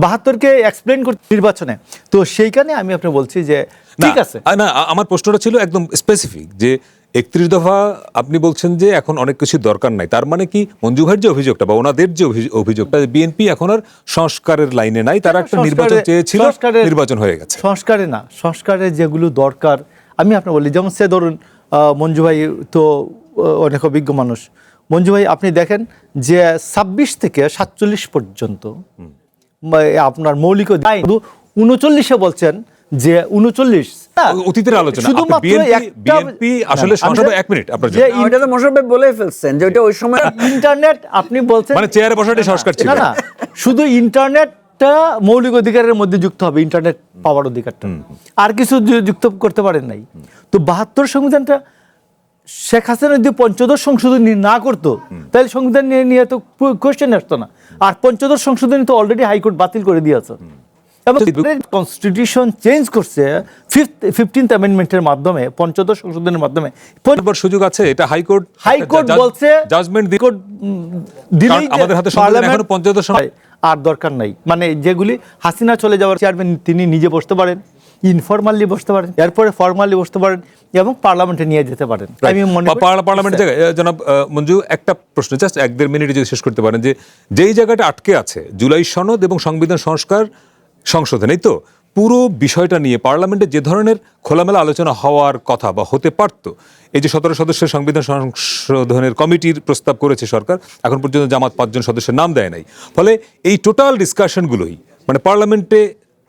বাহাত্তরকে এক্সপ্লেন করতে নির্বাচনে, তো সেইখানে আমি আপনি বলছি যে ঠিক আছে। না, আমার প্রশ্নটা ছিল একদম স্পেসিফিক যে 31 দফা আপনি বলছেন যে এখন অনেক কিছু দরকার নাই, তার মানে কি মঞ্জু ভাইয়ের যে অভিযোগটা বা ওনাদের যে অভিযোগটা, বিএনপি এখন আর সংস্কারের লাইনে নাই, তারা একটা নির্বাচন চেয়েছিল, নির্বাচন হয়ে গেছে। সংস্কারে যেগুলো দরকার আমি আপনার বলি, যেমন সে ধরুন মঞ্জু ভাই তো অনেক অভিজ্ঞ মানুষ। মঞ্জু ভাই আপনি দেখেন যে 26 থেকে 47 পর্যন্ত আপনার মৌলিক আইন, 39-এ বলছেন যে 39 অতীতের আলোচনা। শুধুমাত্র বিএনপি আসলে সংসদে 1 মিনিট আপনার জন্য। ওইটা তো মোশাররফ ভাই বলে ফেলছেন যে ওইটা ওই সময় ইন্টারনেট আপনি বলছেন মানে চেয়ারে বসাটাই সংস্কার ছিল। না, শুধু ইন্টারনেটটা মৌলিক অধিকারের মধ্যে যুক্ত হবে, ইন্টারনেট পাওয়ার অধিকারটা, আর কিছু যুক্ত করতে পারেন নাই। তো 72 সংবিধানটা শেখ হাসিনা যদি 85 সংশোধনী না করতো তাহলে সংবিধান নিয়ে তো কোয়েশ্চেন আসতো না। আর 85 সংশোধনী তো অলরেডি হাইকোর্ট বাতিল করে দিয়েছে, এবং কনস্টিটিউশন চেঞ্জ করছে 15th অ্যামেন্ডমেন্টের মাধ্যমে, 85 সংশোধনের মাধ্যমে। সুযোগ আছে, এটা হাইকোর্ট বলছে জাজমেন্ট দিলেই আমাদের হাতে সংবিধান এখনো 85 আর দরকার নাই। মানে যেগুলি হাসিনা চলে যাওয়ার চেয়ারম্যান তিনি নিজে বসতে পারেন, ইনফরমালি বসতে পারেন, এরপরে ফরমালি বসতে পারেন, এবং পার্লামেন্টে নিয়ে যেতে পারেন। আমি মনে করি পার্লামেন্টের জায়গায় জনাব মঞ্জু একটা প্রশ্ন, জাস্ট 1-1.5 মিনিটে যদি শেষ করতে পারেন, যে যেই জায়গাটা আটকে আছে জুলাই সনদ এবং সংবিধান সংশোধন, এই তো পুরো বিষয়টা নিয়ে পার্লামেন্টে যে ধরনের খোলামেলা আলোচনা হওয়ার কথা বা হতে পারত, এই যে 17 সদস্যের সংবিধান সংশোধনের কমিটির প্রস্তাব করেছে সরকার, এখন পর্যন্ত জামাত 5 জন সদস্যের নাম দেয় নাই, ফলে এই টোটাল ডিসকাশনগুলোই মানে পার্লামেন্টে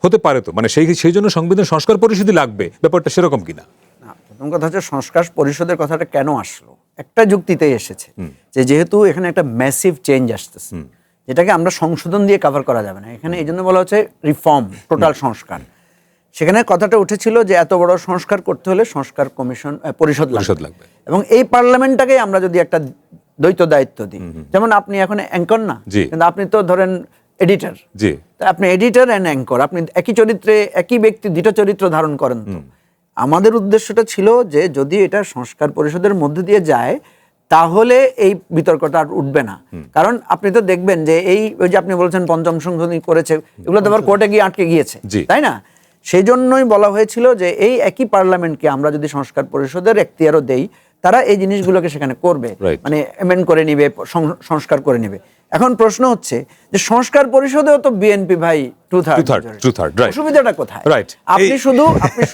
হতে পারে। তো মানে সেই জন্য সংবিধান সংস্কার পরিষদই লাগবে, ব্যাপারটা সেরকম কিনা? প্রথম কথা হচ্ছে সংস্কার পরিষদের কথাটা কেন আসলো, একটা যুক্তিতেই এসেছে যে যেহেতু এখানে একটা ম্যাসিভ চেঞ্জ আসতেছে, যেটাকে আমরা সংশোধন দিয়ে কভার করা যাবে না, এখানে এই জন্য বলা হচ্ছে রিফর্ম, টোটাল সংস্কার। সেখানে কথাটা উঠেছিল যে এত বড় সংস্কার করতে হলে সংস্কার কমিশন পরিষদ লাগবে, এবং এই পার্লামেন্টটাকে আমরা যদি একটা দ্বৈত দায়িত্ব দিই, যেমন আপনি এখন অ্যাঙ্কর না, কিন্তু আপনি তো ধরেন এডিটর, জি, আপনি এডিটর অ্যান্ড অ্যাঙ্কর, আপনি একই চরিত্রে একই ব্যক্তি দুটো চরিত্র ধারণ করেন। তো আমাদের উদ্দেশ্যটা ছিল যে যদি এটা সংস্কার পরিষদের মধ্যে দিয়ে যায় তাহলে এই বিতর্কটা আর উঠবে না। কারণ আপনি তো দেখবেন যে এই ওই যে আপনি বলছেন 5ম সংশোধনী করেছে, এগুলো তো আবার কোর্টে গিয়ে আটকে গিয়েছে, তাই না? সেই জন্যই বলা হয়েছিল যে এই একই পার্লামেন্টকে আমরা যদি সংস্কার পরিষদের এখতিয়ারও দেই, তারা এই জিনিসগুলোকে সেখানে করবে, মানে এমেন্ড করে নিবে, সংস্কার করে নিবে। এখন প্রশ্ন হচ্ছে যে সংস্কার পরিষদেও তো বিএনপি ভাই 2/3, অসুবিধাটা কোথায়? আপনি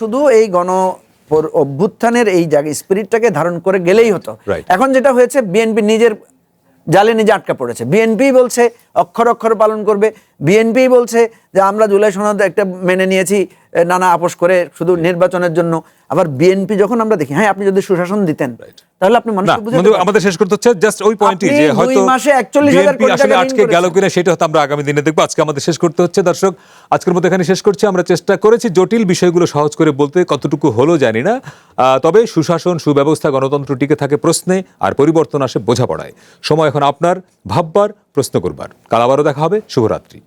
শুধু এই অভ্যুত্থানের এই জায়গায় স্পিরিটটাকে ধারণ করে গেলেই হতো। এখন যেটা হয়েছে, বিএনপি নিজের জালে নিজে আটকা পড়েছে। বিএনপি বলছে অক্ষর অক্ষর পালন করবে, বিএনপি বলছে যে আমরা জুলাই সনদ একটা মেনে নিয়েছি নানা আপোষ করে শুধু নির্বাচনের জন্য। আবার বিএনপি যখন আমরা দেখি, হ্যাঁ আপনি যদি সুশাসন দিতেন তাহলে আপনি মানুষকে বুঝাতে পারতেন। আমাদের শেষ করতে হচ্ছে জাস্ট ওই পয়েন্টই যে হয়তো 2 মাসে 41,000 কোটি টাকা আজকে গেল কিনা সেটা হয়তো আমরা আগামী দিনে দেখবো। আজকে আমাদের শেষ করতে হচ্ছে। দর্শক, আজকের মতো এখানে শেষ করছি। আমরা চেষ্টা করেছি জটিল বিষয়গুলো সহজ করে বলতে, কতটুকু হলো জানি না। তবে সুশাসন, সুব্যবস্থা, গণতন্ত্র টিকে থাকে প্রশ্নে, আর পরিবর্তন আসে বোঝাপড়ায়। সময় এখন আপনার ভাববার, প্রশ্ন করবার। কাল আবারও দেখা হবে। শুভরাত্রি।